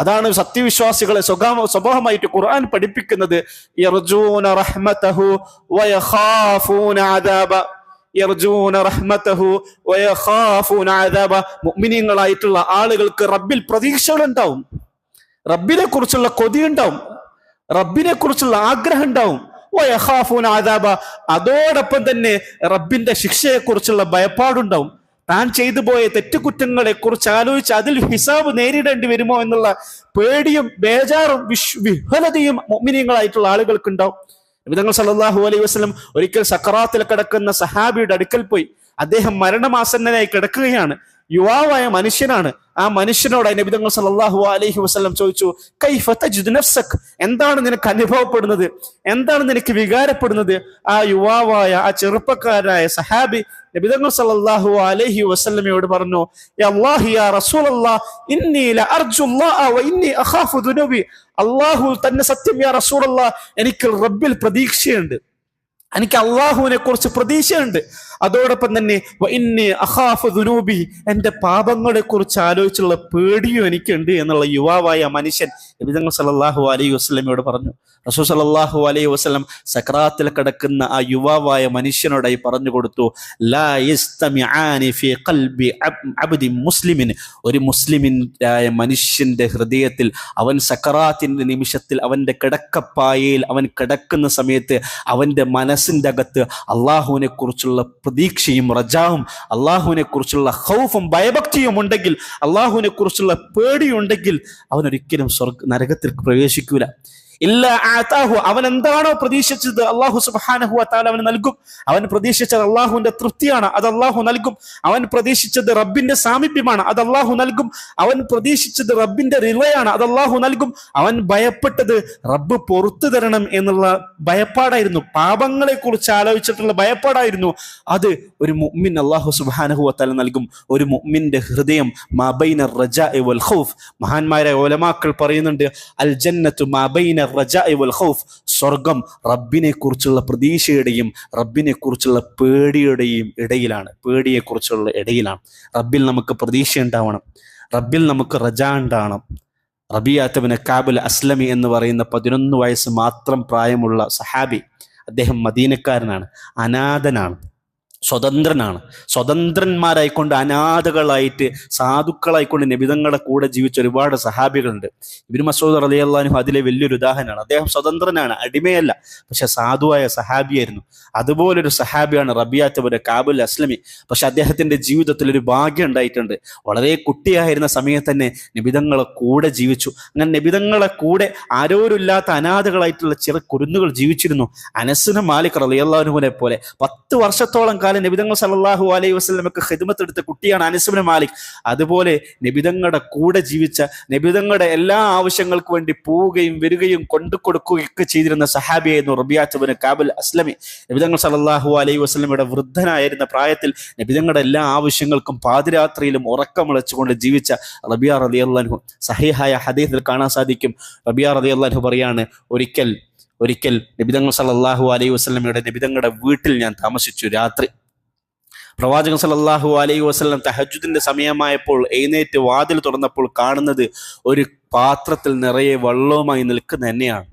അതാണ് സത്യവിശ്വാസികളെ സ്വഭാവമായിട്ട് ഖുർആൻ പഠിപ്പിക്കുന്നത്. യർജൂന റഹ്മതഹു വയഖാഫൂന അദാബ, യർജൂന റഹ്മതഹു വയഖാഫൂന അദാബ. മുഅ്മിനീങ്ങളായിട്ടുള്ള ആളുകൾക്ക് റബ്ബിൽ പ്രതീക്ഷകളുണ്ടാവും, റബ്ബിനെ കുറിച്ചുള്ള കൊതിയുണ്ടാവും. റബ്ബിനെ കുറിച്ചുള്ള ആഗ്രഹം ഉണ്ടാവും. വയഖാഫൂന അദാബ, അതോടൊപ്പം തന്നെ റബ്ബിന്റെ ശിക്ഷയെക്കുറിച്ചുള്ള ഭയപ്പാടുണ്ടാവും. താൻ ചെയ്തു പോയ തെറ്റുകുറ്റങ്ങളെ കുറിച്ച് ആലോചിച്ച് അതിൽ ഹിസാബ് നേരിടേണ്ടി വരുമോ എന്നുള്ള പേടിയും ബേജാറും വിഹ്വലതയും മുഅ്മിനീങ്ങളായിട്ടുള്ള ആളുകൾക്ക് ഉണ്ടാവും. നബി തങ്ങൾ സല്ലല്ലാഹു അലൈഹി വസല്ലം ഒരിക്കൽ സക്കറാത്തിൽ കിടക്കുന്ന സഹാബിയുടെ അടുക്കൽ പോയി. അദ്ദേഹം മരണമാസന്നനായി കിടക്കുകയാണ്. യുവാവായ മനുഷ്യനാണ്. ആ മനുഷ്യനോട് നബി തങ്ങൾ സല്ലല്ലാഹു അലൈഹി വസല്ലം ചോദിച്ചു, കൈഫ തജിദു നഫ്സക്, എന്താണ് നിനക്ക് അനുഭവപ്പെടുന്നത്, എന്താണ് നിനക്ക് വികാരപ്പെടുന്നത്? ആ യുവാവായ ആ ചെറുപ്പക്കാരായ സഹാബി നബി തങ്ങൾ സല്ലല്ലാഹു അലൈഹി വസല്ലമയോട് പറഞ്ഞു, യാ അല്ലാഹി യാ റസൂലല്ലാഹ് ഇന്നി ലഅർജുല്ലാഹ വ ഇന്നി അഖാഫു ദുനൂബി, അല്ലാഹു തന്നെ സത്യം യാ റസൂലല്ലാഹ്, എനിക്ക് റബ്ബിൽ പ്രതീക്ഷയുണ്ട്, എനിക്ക് അള്ളാഹുവിനെ കുറിച്ച് പ്രതീക്ഷയുണ്ട്, അതോടൊപ്പം തന്നെ ഇന്നി അഖാഫു ദുനൂബി, എന്റെ പാപങ്ങളെ കുറിച്ച് ആലോചിച്ചുള്ള പേടിയും എനിക്കുണ്ട് എന്നുള്ള യുവാവായ മനുഷ്യൻ നബി തങ്ങൾ സല്ലല്ലാഹു അലൈഹി വസല്ലമയോട് പറഞ്ഞു. റസൂൽ സല്ലല്ലാഹു അലൈഹി വസല്ലം സക്രാത്തിൽ കിടക്കുന്ന ആ യുവാവായ മനുഷ്യനോടായി പറഞ്ഞു കൊടുത്തു, ലാ യസ്തമിആനി ഫീ ഖൽബി അബ്ദി മുസ്ലിമിൻ, ഒരു മുസ്ലിമിനായ മനുഷ്യന്റെ ഹൃദയത്തിൽ അവൻ സക്രാത്തിന്റെ നിമിഷത്തിൽ അവന്റെ കിടക്കപ്പായയിൽ അവൻ കിടക്കുന്ന സമയത്ത് അവന്റെ മനസ്സിന്റെ അകത്ത് അള്ളാഹുവിനെ കുറിച്ചുള്ള പ്രതീക്ഷയും റജാവും അള്ളാഹുവിനെ കുറിച്ചുള്ള ഖൗഫും ഭയഭക്തിയും ഉണ്ടെങ്കിൽ, അള്ളാഹുവിനെ കുറിച്ചുള്ള പേടിയുണ്ടെങ്കിൽ അവൻ ഒരിക്കലും നരകത്തിൽ പ്രവേശിക്കൂല. ഇല്ല ആതാഹു, അവൻ എന്താണോ പ്രതീക്ഷിച്ചത് അള്ളാഹു സുബ്ഹാനഹു വ തആല അവന് നൽകും. അവൻ പ്രതീക്ഷിച്ചത് അള്ളാഹുവിന്റെ തൃപ്തിയാണ്, അത് അള്ളാഹു നൽകും. അവൻ പ്രതീക്ഷിച്ചത് റബ്ബിന്റെ സാമീപ്യമാണ്, അത് അള്ളാഹു നൽകും. അവൻ പ്രതീക്ഷിച്ചത് റബ്ബിന്റെ റിളയാണ്, അത് അള്ളാഹു നൽകും. അവൻ ഭയപ്പെട്ടത് റബ്ബ് പുറത്തു തരണം എന്നുള്ള ഭയപ്പാടായിരുന്നു, പാപങ്ങളെ കുറിച്ച് ആലോചിച്ചിട്ടുള്ള ഭയപ്പാടായിരുന്നു. അത് ഒരു മുഅ്മിൻ അള്ളാഹു സുബ്ഹാനഹു വ തആല നൽകും. ഒരു മുഅ്മിന്റെ ഹൃദയം മാ ബൈന റജാഇ വൽ ഖൗഫ്, മഹാന്മാരായ ഉലമാക്കൾ പറയുന്നുണ്ട്, അൽ ജന്നത്തു മാ ബൈന റജാഇ വൽ ഖൗഫ്, സ്വർഗം റബ്ബിനെ കുറിച്ചുള്ള പ്രതീക്ഷയുടെയും റബ്ബിനെ കുറിച്ചുള്ള പേടിയുടെയും ഇടയിലാണ്, പേടിയെക്കുറിച്ചുള്ള ഇടയിലാണ്. റബ്ബിൽ നമുക്ക് പ്രതീക്ഷ ഉണ്ടാവണം, റബ്ബിൽ നമുക്ക് റജാ ഉണ്ടാവണം. റബീഅത്ത് ഇബ്നു കഅബ് അസ്ലമി എന്ന് പറയുന്ന 11 വയസ്സ് മാത്രം പ്രായമുള്ള സഹാബി, അദ്ദേഹം മദീനക്കാരനാണ്, അനാഥനാണ്, സ്വതന്ത്രനാണ്. സ്വതന്ത്രന്മാരായിക്കൊണ്ട് അനാഥകളായിട്ട് സാധുക്കളായിക്കൊണ്ട് നബിതങ്ങളുടെ കൂടെ ജീവിച്ച ഒരുപാട് സഹാബികളുണ്ട്. ഇബ്നു മസ്ഊദ് റളിയല്ലാഹു അൻഹു അതിലെ വലിയൊരു ഉദാഹരണമാണ്. അദ്ദേഹം സ്വതന്ത്രനാണ്, അടിമയല്ല, പക്ഷെ സാധുവായ സഹാബിയായിരുന്നു. അതുപോലൊരു സഹാബിയാണ് റബീഅത്ത് ഇബ്നു കഅബ് അസ്ലമി. പക്ഷെ അദ്ദേഹത്തിന്റെ ജീവിതത്തിൽ ഒരു ഭാഗ്യം ഉണ്ടായിട്ടുണ്ട്. വളരെ കുട്ടിയായിരുന്ന സമയത്ത് തന്നെ നബിതങ്ങളെ കൂടെ ജീവിച്ചു. അങ്ങനെ നബിതങ്ങളെ കൂടെ ആരോരുമില്ലാത്ത അനാഥകളായിട്ടുള്ള ചില കുരുന്നുകൾ ജീവിച്ചിരുന്നു. അനസ് ഇബ്നു മാലിക് റളിയല്ലാഹു അൻഹുവിനെ പോലെ 10 വർഷത്തോളം കാലം നബിതങ്ങൾ സല്ലല്ലാഹു അലൈഹി വസല്ലമക്ക് ഖിദ്മത്ത് എടുത്ത കുട്ടിയാണ് അനസ് ഇബ്നു മാലിക്. അതുപോലെ നബിതങ്ങളുടെ കൂടെ ജീവിച്ച, നബിതങ്ങളുടെ എല്ലാ ആവശ്യങ്ങൾക്ക് വേണ്ടി പോവുകയും വരികയും കൊണ്ടു കൊടുക്കുകയൊക്കെ ചെയ്തിരുന്ന സഹാബിയായിരുന്നു റബീഅത്ത് ഇബ്നു കഅബ് അസ്ലമി. നബിതങ്ങൾ സല്ലല്ലാഹു അലൈഹി വസല്ലമയുടെ വൃദ്ധനായിരുന്ന പ്രായത്തിൽ നബിതങ്ങളുടെ എല്ലാ ആവശ്യങ്ങൾക്കും പാതിരാത്രിയിലും ഉറക്കമിളച്ചുകൊണ്ട് ജീവിച്ച റബീഅ റളിയല്ലാഹു അൻഹു. സഹീഹായ ഹദീസിൽ കാണാൻ സാധിക്കും, റബീഅ റളിയല്ലാഹു അൻഹു പറയാണ്, ഒരിക്കൽ നബിതങ്ങൾ സല്ലല്ലാഹു അലൈഹി വസല്ലമയുടെ നബിതങ്ങളുടെ വീട്ടിൽ ഞാൻ താമസിച്ചു. രാത്രി പ്രവാചകൻ സല്ലല്ലാഹു അലൈഹി വസല്ലം തഹജ്ജുദിന്റെ സമയമായപ്പോൾ എഴുന്നേറ്റ് വാതിൽ തുറന്നപ്പോൾ കാണുന്നത് ഒരു പാത്രത്തിൽ നിറയെ വെള്ളവുമായി നിൽക്കുന്ന എന്നെയാണ്.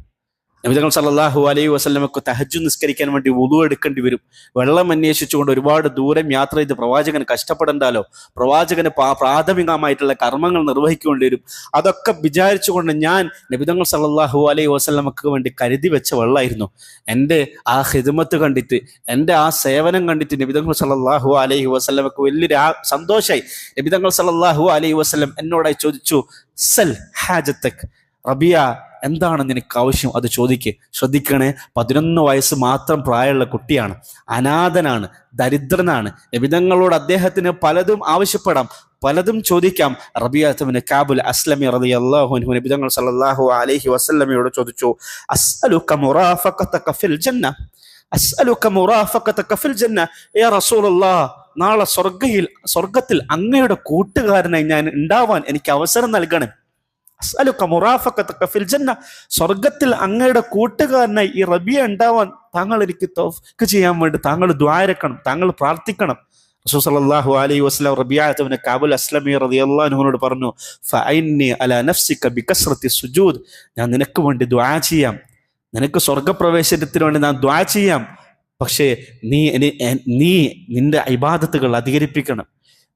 നബിതങ്ങൾ സല്ലല്ലാഹു അലൈഹി വസല്ലമക്ക് തഹജ്ജുദ് നിസ്കരിക്കാൻ വേണ്ടി വുളു എടുക്കേണ്ടി വരും. വെള്ളം അന്വേഷിച്ചുകൊണ്ട് ഒരുപാട് ദൂരം യാത്ര ചെയ്ത് പ്രവാചകൻ കഷ്ടപ്പെടണ്ടല്ലോ, പ്രവാചകന് പ്രാഥമികമായിട്ടുള്ള കർമ്മങ്ങൾ നിർവഹിക്കേണ്ടി വരും. അതൊക്കെ വിചാരിച്ചുകൊണ്ട് ഞാൻ നബിതങ്ങൾ സല്ലല്ലാഹു അലൈഹി വസല്ലമക്ക് വേണ്ടി കരുതി വെച്ച വെള്ളമായിരുന്നു. എൻ്റെ ആ ഖിദ്മത്ത് കണ്ടിട്ട്, എൻ്റെ ആ സേവനം കണ്ടിട്ട് നബിതങ്ങൾ സല്ലല്ലാഹു അലൈഹി വസല്ലമക്ക് വലിയൊരു സന്തോഷമായി. നബിതങ്ങൾ സല്ലല്ലാഹു അലൈഹി വസല്ലം എന്നോടായി ചോദിച്ചു, സൽ ഹാജത്തക്, റബിയ എന്താണ് നിനക്ക് ആവശ്യം, അത് ചോദിക്ക്. ശ്രദ്ധിക്കണേ, 11 വയസ്സ് മാത്രം പ്രായമുള്ള കുട്ടിയാണ്, അനാഥനാണ്, ദരിദ്രനാണ്. നബിതങ്ങളോട് അദ്ദേഹത്തിന് പലതും ആവശ്യപ്പെടാം, പലതും ചോദിക്കാം. റബീഅത്ത് ഇബ്നു കഅബ് അസ്ലമി റളിയല്ലാഹു അൻഹു നബിതങ്ങൾ സല്ലല്ലാഹു അലൈഹി വസല്ലമയോട് ചോദിച്ചു, അസ്അലുക മുറാഫഖതക ഫിൽ ജന്ന, അസ്അലുക മുറാഫഖതക ഫിൽ ജന്ന യാ റസൂലല്ലാഹ്, നാളെ സ്വർഗത്തിൽ അങ്ങയുടെ കൂട്ടുകാരനായി ഞാൻ ഉണ്ടാവാൻ എനിക്ക് അവസരം നൽകണം. അസ്അലുക മുറാഫഖതക ഫിൽ ജന്ന, സ്വർഗത്തിൽ അങ്ങയുടെ കൂട്ടുകാരനായി ഈ റബീഅ ഉണ്ടാവാൻ താങ്കൾ എനിക്ക് തൗഫീഖ് ചെയ്യാൻ വേണ്ടി താങ്കൾ ദുആയിരക്കണം, താങ്കൾ പ്രാർത്ഥിക്കണം. റസൂൽ സല്ലല്ലാഹു അലൈഹി വസല്ലം റബീഅത്ത് ഇബ്നു കഅബ് അസ്ലമി റളിയല്ലാഹു അൻഹുവിനോട് പറഞ്ഞു, ഫഅഇന്നി അലാ നഫ്സിക ബികസ്റത്തി സുജൂദ്, ഞാൻ നിനക്ക് വേണ്ടി ദുആ ചെയ്യാം, നിനക്ക് സ്വർഗപ്രവേശനത്തിന് വേണ്ടി ഞാൻ ദുആ ചെയ്യാം. പക്ഷേ നീ നിന്റെ ഇബാദത്തുകൾ അധികരിപ്പിക്കണം,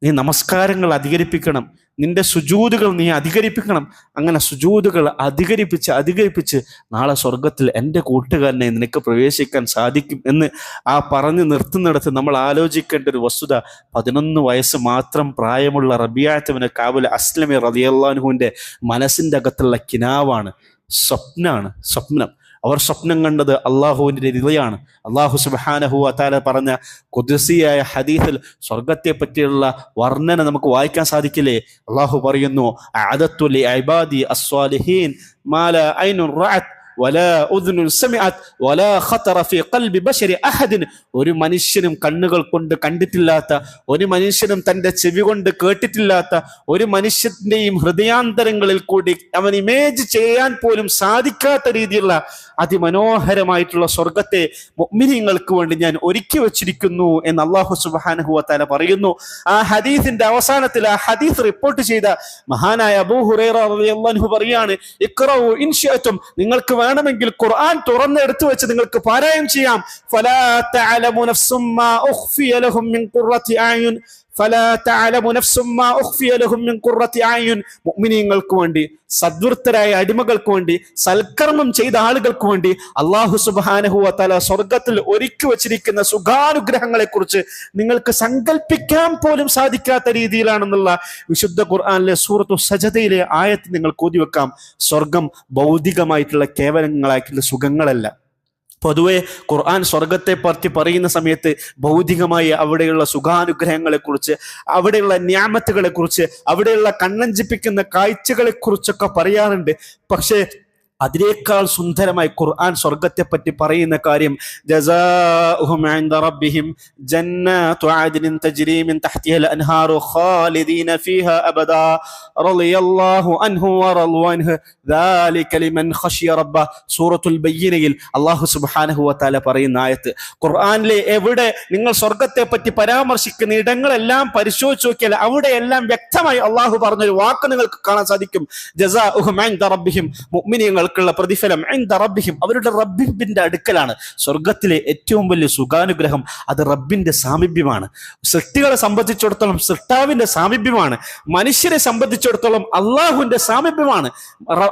നീ നമസ്കാരങ്ങൾ അധികരിപ്പിക്കണം, നിന്റെ സുജൂദുകൾ നീ അധികരിപ്പിക്കണം. അങ്ങനെ സുജൂദുകൾ അധികരിപ്പിച്ച് നാളെ സ്വർഗത്തിൽ എൻ്റെ കൂട്ടുകാരനെ നിനക്ക് പ്രവേശിക്കാൻ സാധിക്കും എന്ന് ആ പറഞ്ഞു നിർത്തുന്നിടത്ത് നമ്മൾ ആലോചിക്കേണ്ട ഒരു വസ്തുത, 11 വയസ്സ് മാത്രം പ്രായമുള്ള റബീഅത്ത് ഇബ്നു കഅബ് അസ്ലമി റളിയല്ലാഹു അൻഹുവിൻ്റെ മനസ്സിൻ്റെ അകത്തുള്ള കിനാവാണ്, സ്വപ്നം. അവർ സ്വപ്നം കണ്ടത് അള്ളാഹുവിൻ്റെ റിളയാണ്. അള്ളാഹു സുബ്ഹാനഹു വ തആല പറഞ്ഞ ഖുദ്സിയായ ഹദീസിൽ സ്വർഗത്തെ പറ്റിയുള്ള വർണ്ണന നമുക്ക് വായിക്കാൻ സാധിക്കില്ലേ? അള്ളാഹു പറയുന്നു, അഅദത്തു ലി ഇബാദി അസ്സാലിഹീൻ മാ ലാ ഐനുൻ റഅത് വലാ ഉദ്നുൻ സമിഅത് വലാ ഖതറ ഫീ ഖൽബി ബശരി അഹദിൻ. ഒരു മനുഷ്യനും കണ്ണുകൾ കൊണ്ട് കണ്ടിട്ടില്ലാത്ത, ഒരു മനുഷ്യനും തൻ്റെ ചെവി കൊണ്ട് കേട്ടിട്ടില്ലാത്ത, ഒരു മനുഷ്യന്റെയും ഹൃദയാന്തരങ്ങളിൽ കൂടി അവൻ ഇമേജ് ചെയ്യാൻ പോലും സാധിക്കാത്ത രീതിയിലുള്ള അതിമനോഹരമായിട്ടുള്ള സ്വർഗത്തെ മുഅ്മിനീങ്ങൾക്ക് വേണ്ടി ഞാൻ ഒരുക്കി വെച്ചിരിക്കുന്നു എന്ന് അല്ലാഹു സുബ്ഹാനഹു വ തആല പറയുന്നു. ആ ഹദീസിന്റെ അവസാനത്തിൽ ആ ഹദീസ് റിപ്പോർട്ട് ചെയ്ത മഹാനായ അബൂ ഹുറൈറ റളിയല്ലാഹു അൻഹു പറയാണ്, ഇഖ്റഉ ഇൻ ശിഅ്തും, നിങ്ങൾക്ക് വേണമെങ്കിൽ ഖുർആൻ തുറന്ന് എടുത്തു വെച്ച് നിങ്ങൾക്ക് പാരായണം ചെയ്യാം. ഫലാ തഅലമു നഫ്സും മാ ഉഖ്ഫിയ ലഹും മിൻ ഖുർറത്തി അയുൻ ഫലാ തഅലമു നഫ്സും മാ ഉഖ്ഫിയ ലഹും മിൻ ഖുർറത്തി അയുൻ. മുഅ്മിനീങ്ങൾക്ക് വേണ്ടി, സദ്വൃത്തരായ അടിമകൾക്ക് വേണ്ടി, സൽക്കർമ്മം ചെയ്ത ആളുകൾക്ക് വേണ്ടി അല്ലാഹു സുബ്ഹാനഹു വ തആല സ്വർഗത്തിൽ ഒരുക്കി വച്ചിരിക്കുന്ന സുഖാനുഗ്രഹങ്ങളെ കുറിച്ച് നിങ്ങൾക്ക് സങ്കല്പിക്കാൻ പോലും സാധിക്കാത്ത രീതിയിലാണെന്നുള്ള വിശുദ്ധ ഖുർആനിലെ സൂറത്തു സജദയിലെ ആയത്ത് നിങ്ങൾക്ക് ഓതി വെക്കാം. സ്വർഗം ഭൗതികമായിട്ടുള്ള കേവലങ്ങളായിട്ടുള്ള സുഖങ്ങളല്ല. പൊതുവെ ഖുർആൻ സ്വർഗത്തെ പറ്റി പറയുന്ന സമയത്ത് ഭൗതികമായി അവിടെയുള്ള സുഖാനുഗ്രഹങ്ങളെ കുറിച്ച്, അവിടെയുള്ള നിഅമത്തുകളെ കുറിച്ച്, അവിടെയുള്ള കണ്ണഞ്ചിപ്പിക്കുന്ന കാഴ്ചകളെ കുറിച്ചൊക്കെ പറയാറുണ്ട്. പക്ഷേ അതിനേക്കാൾ സുന്ദരമായി ഖുർആൻ സ്വർഗത്തെ പറ്റി പറയുന്ന കാര്യം, ജസാഉഹും ഇൻദ റബ്ബിഹിം ജന്നാതു അദ്നിൻ തജ്രി മിൻ തഹ്തിഹൽ അൻഹാറു ഖാലിദീന ഫീഹാ അബദാ റളിയല്ലാഹു അൻഹു വറളു അൻഹു ദാലിക ലിമൻ ഖശിയ റബ്ബ. സൂറത്തുൽ ബയ്യിനയിൽ അല്ലാഹു സുബ്ഹാനഹു വ തആല പറയുന്ന ആയത്ത്. ഖുർആനിലെ എവിടെ നിങ്ങൾ സ്വർഗത്തെ പറ്റി പരാമർശിക്കുന്ന ഇടങ്ങളെല്ലാം പരിശോധിച്ച് നോക്കിയാൽ അവിടെയെല്ലാം വ്യക്തമായി അല്ലാഹു പറഞ്ഞൊരു വാക്ക് നിങ്ങൾക്ക് കാണാൻ സാധിക്കും. ജസാഉഹും ഇൻദ റബ്ബിഹിം, മുഅ്മിനീങ്ങൾ ുള്ള പ്രതിഫലം ഇൻദ റബ്ബിഹിം, അവരുടെ റബ്ബിന്റെ അടുക്കലാണ്. സ്വർഗത്തിലെ ഏറ്റവും വലിയ സുഖാനുഗ്രഹം അത് റബ്ബിന്റെ സാമീപ്യമാണ്. സൃഷ്ടികളെ സംബന്ധിച്ചിടത്തോളം സൃഷ്ടാവിന്റെ സാമീപ്യമാണ്. മനുഷ്യരെ സംബന്ധിച്ചിടത്തോളം അള്ളാഹുവിന്റെ സാമീപ്യമാണ്.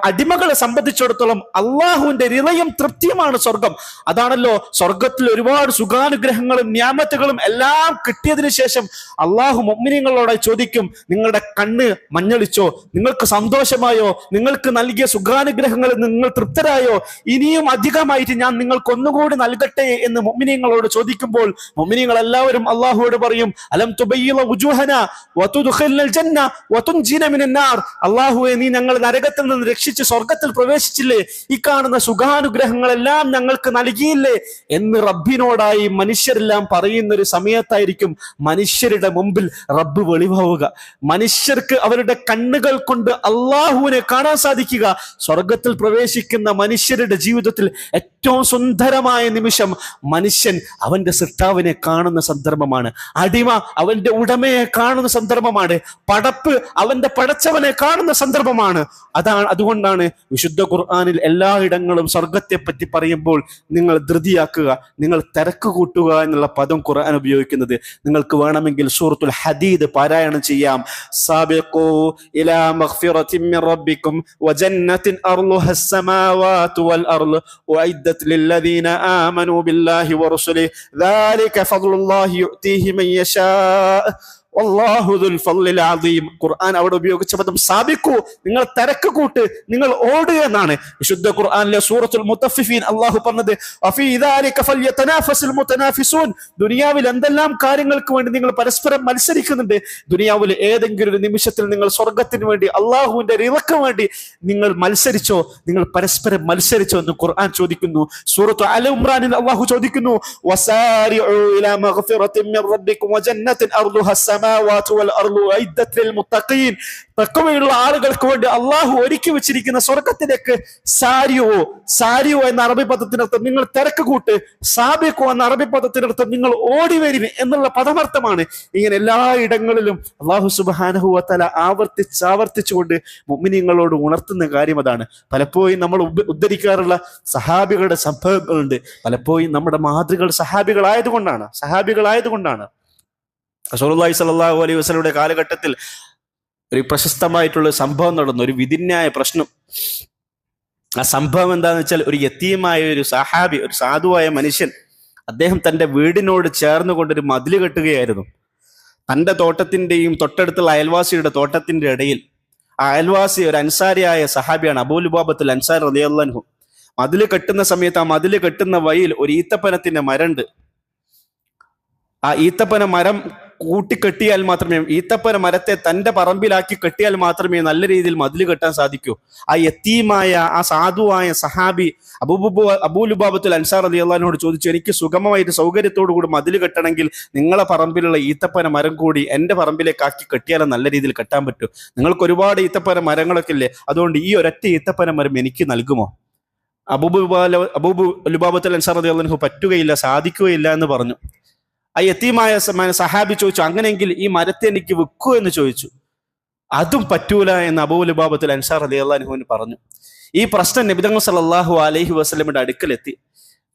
അടിമകളെ സംബന്ധിച്ചിടത്തോളം അള്ളാഹുവിന്റെ റിളയും തൃപ്തിയുമാണ് സ്വർഗം. അതാണല്ലോ സ്വർഗത്തിൽ ഒരുപാട് സുഖാനുഗ്രഹങ്ങളും നിഅമത്തുകളും എല്ലാം കിട്ടിയതിനു ശേഷം അള്ളാഹു മുഅ്മിനീങ്ങളോട് ചോദിക്കും, നിങ്ങളുടെ കണ്ണ് മഞ്ഞളിച്ചോ? നിങ്ങൾക്ക് സന്തോഷമായോ? നിങ്ങൾക്ക് നൽകിയ സുഖാനുഗ്രഹങ്ങൾ നിങ്ങൾ തൃപ്തരായോ? ഇനിയും അധികമായിട്ട് ഞാൻ നിങ്ങൾക്ക് ഒന്നുകൂടി നൽകട്ടെ എന്ന് മുഅ്മിനീങ്ങളോട് ചോദിക്കുമ്പോൾ മുഅ്മിനീങ്ങൾ എല്ലാവരും അല്ലാഹുവോട് പറയും, അലം തുബയ്യിള വുജൂഹനാ വതുദ്ഖിൽനൽ ജന്ന വതുൻജിന മിനൻ നാർ. അല്ലാഹുവേ, നീ ഞങ്ങൾ നരകത്തിൽ നിന്ന് രക്ഷിച്ച് സ്വർഗത്തിൽ പ്രവേശിച്ചില്ലേ? ഈ കാണുന്ന സുഖാനുഗ്രഹങ്ങളെല്ലാം ഞങ്ങൾക്ക് നൽകിയില്ലേ എന്ന് റബ്ബിനോടായി മനുഷ്യരെല്ലാം പറയുന്ന ഒരു സമയത്തായിരിക്കും മനുഷ്യരുടെ മുമ്പിൽ റബ്ബ് വെളിവാവുക. മനുഷ്യർക്ക് അവരുടെ കണ്ണുകൾ കൊണ്ട് അല്ലാഹുവിനെ കാണാൻ സാധിക്കുക. സ്വർഗത്തിൽ പ്രവേശിക്കുന്ന മനുഷ്യരുടെ ജീവിതത്തിൽ ഏറ്റവും സുന്ദരമായ നിമിഷം മനുഷ്യൻ അവന്റെ സൃഷ്ടാവിനെ കാണുന്ന സന്ദർഭമാണ്. അടിമ അവന്റെ ഉടമയെ കാണുന്ന സന്ദർഭമാണ്. പടപ്പ് അവന്റെ പടച്ചവനെ കാണുന്ന സന്ദർഭമാണ്. അതുകൊണ്ടാണ് വിശുദ്ധ ഖുർആനിൽ എല്ലായിടങ്ങളും സ്വർഗത്തെ പറ്റി പറയുമ്പോൾ നിങ്ങൾ ധൃതിയാക്കുക, നിങ്ങൾ തിരക്ക് കൂട്ടുക എന്നുള്ള പദം ഖുർആൻ ഉപയോഗിക്കുന്നത്. നിങ്ങൾക്ക് വേണമെങ്കിൽ സൂറത്തുൽ ഹദീദ് പാരായണം ചെയ്യാം. സാബിഖൂ ഇലാ മഗ്ഫിറത്തിൻ മിർ റബ്ബിക്കും വജന്നത്തിൻ അർളുഹ السماوات والأرض وأعدت للذين آمنوا بالله ورسله ذلك فضل الله يؤتيه من يشاء വല്ലാഹു ദുൽ ഫദ്ലിൽ അദീം. ഖുർആൻ അവിടെ ഉപയോഗിച്ച പദം സാബിഖു, നിങ്ങൾ തിരക്ക് കൂട്ട്, നിങ്ങൾ ഓടുക എന്നാണ്. വിശുദ്ധ ഖുർആനിലെ സൂറത്തുൽ മുത്തഫിഫീൻ അല്ലാഹു പറഞ്ഞത്, വഫീ ദാലിക ഫൽയതനാഫസുൽ മുതനാഫിസൂൻ. ദുനിയാവിൽ എന്തെല്ലാം കാര്യങ്ങൾക്ക് വേണ്ടി നിങ്ങൾ പരസ്പരം മത്സരിക്കുന്നുണ്ട്. ദുനിയാവിൽ ഏതെങ്കിലും ഒരു നിമിഷത്തിൽ നിങ്ങൾ സ്വർഗത്തിന് വേണ്ടി, അല്ലാഹുവിന്റെ റിളക്ക് വേണ്ടി നിങ്ങൾ മത്സരിച്ചോ? നിങ്ങൾ പരസ്പരം മത്സരിച്ചോ എന്ന് ഖുർആൻ ചോദിക്കുന്നു. സൂറത്തു അൽ ഇംറാനിൽ അല്ലാഹു ചോദിക്കുന്നു, വസാരിഉ ഇലാ മഗ്ഫിറത്തിൻ മിർ റബ്ബിക്കും വജന്നത്തിൻ അർളുഹ തഖ്വയുള്ള ആളുകൾക്ക് വേണ്ടി അള്ളാഹു ഒരുക്കി വെച്ചിരിക്കുന്ന സ്വർഗത്തിലേക്ക് സാരിയോ എന്ന അറബി പദത്തിനർത്ഥം നിങ്ങൾ തിരക്ക് കൂട്ട്, സാബിഖു എന്ന അറബി പദത്തിനർത്ഥം നിങ്ങൾ ഓടി വരും എന്നുള്ള പദമർത്ഥമാണ്. ഇങ്ങനെ എല്ലായിടങ്ങളിലും അള്ളാഹു സുബ്ഹാനഹു വ തആല ആവർത്തിച്ചുകൊണ്ട് മുഅ്മിനീങ്ങളോട് ഉണർത്തുന്ന കാര്യം അതാണ്. പലപ്പോഴും നമ്മൾ ഉദ്ധരിക്കാറുള്ള സഹാബികളുടെ സംഭവങ്ങളുണ്ട്. പലപ്പോഴും നമ്മുടെ മാതൃകൾ സഹാബികളായതുകൊണ്ടാണ്. റസൂലുള്ളാഹി സ്വല്ലല്ലാഹു അലൈഹി വസല്ലമയുടെ കാലഘട്ടത്തിൽ ഒരു പ്രശസ്തമായിട്ടുള്ള സംഭവം നടന്നു, ഒരു വിധിന്യായ പ്രശ്നം. ആ സംഭവം എന്താന്ന് വെച്ചാൽ, ഒരു യതീമായ ഒരു സഹാബി, ഒരു സാധുവായ മനുഷ്യൻ, അദ്ദേഹം തൻ്റെ വീടിനോട് ചേർന്നുകൊണ്ടൊരു മതില് കെട്ടുകയായിരുന്നു. തൻ്റെ തോട്ടത്തിൻ്റെയും തൊട്ടടുത്തുള്ള അയൽവാസിയുടെ തോട്ടത്തിൻ്റെ ഇടയിൽ. ആ അയൽവാസി ഒരു അൻസാരിയായ സഹാബിയാണ്, അബൂ ലുബാബത്തുൽ അൻസാരി റളിയല്ലാഹു അൻഹു. മതില് കെട്ടുന്ന സമയത്ത് ആ മതില് കെട്ടുന്ന വഴിയിൽ ഒരു ഈത്തപ്പനത്തിന്റെ മരമുണ്ട്. ആ ഈത്തപ്പന മരം കൂട്ടിക്കെട്ടിയാൽ മാത്രമേ, ഈത്തപ്പന മരത്തെ തന്റെ പറമ്പിലാക്കി കെട്ടിയാൽ മാത്രമേ നല്ല രീതിയിൽ മതില് കെട്ടാൻ സാധിക്കൂ. ആ യതീമായ, ആ സാധുവായ സഹാബി അബൂ ലുബാബത്തുൽ അൻസാരി റളിയല്ലാഹു അൻഹുവോട് ചോദിച്ചു, എനിക്ക് സുഗമമായിട്ട് സൗകര്യത്തോടു കൂടി മതില് കെട്ടണമെങ്കിൽ നിങ്ങളെ പറമ്പിലുള്ള ഈത്തപ്പന മരം കൂടി എന്റെ പറമ്പിലേക്ക് ആക്കി കെട്ടിയാലും നല്ല രീതിയിൽ കെട്ടാൻ പറ്റൂ. നിങ്ങൾക്ക് ഒരുപാട് ഈത്തപ്പന മരങ്ങളൊക്കെ ഇല്ലേ, അതുകൊണ്ട് ഈ ഒരൊറ്റ ഈത്തപ്പന മരം എനിക്ക് നൽകുമോ? അബൂ ലുബാബത്തുൽ അൻസാരി റളിയല്ലാഹു അൻഹു പറ്റുകയില്ല, സാധിക്കുകയില്ല എന്ന് പറഞ്ഞു. ആ യതീമായ സഹാബി ചോദിച്ചു, അങ്ങനെയെങ്കിൽ ഈ മരത്തെ എനിക്ക് വിൽക്കൂ എന്ന് ചോദിച്ചു. അതും പറ്റൂല എന്ന് അബൂ ലുബാബത്തുൽ അൻസാരി റളിയല്ലാഹു അൻഹു പറഞ്ഞു. ഈ പ്രശ്നം നബി തങ്ങൾ സല്ലല്ലാഹു അലൈഹി വസല്ലമയുടെ അടുക്കലെത്തി.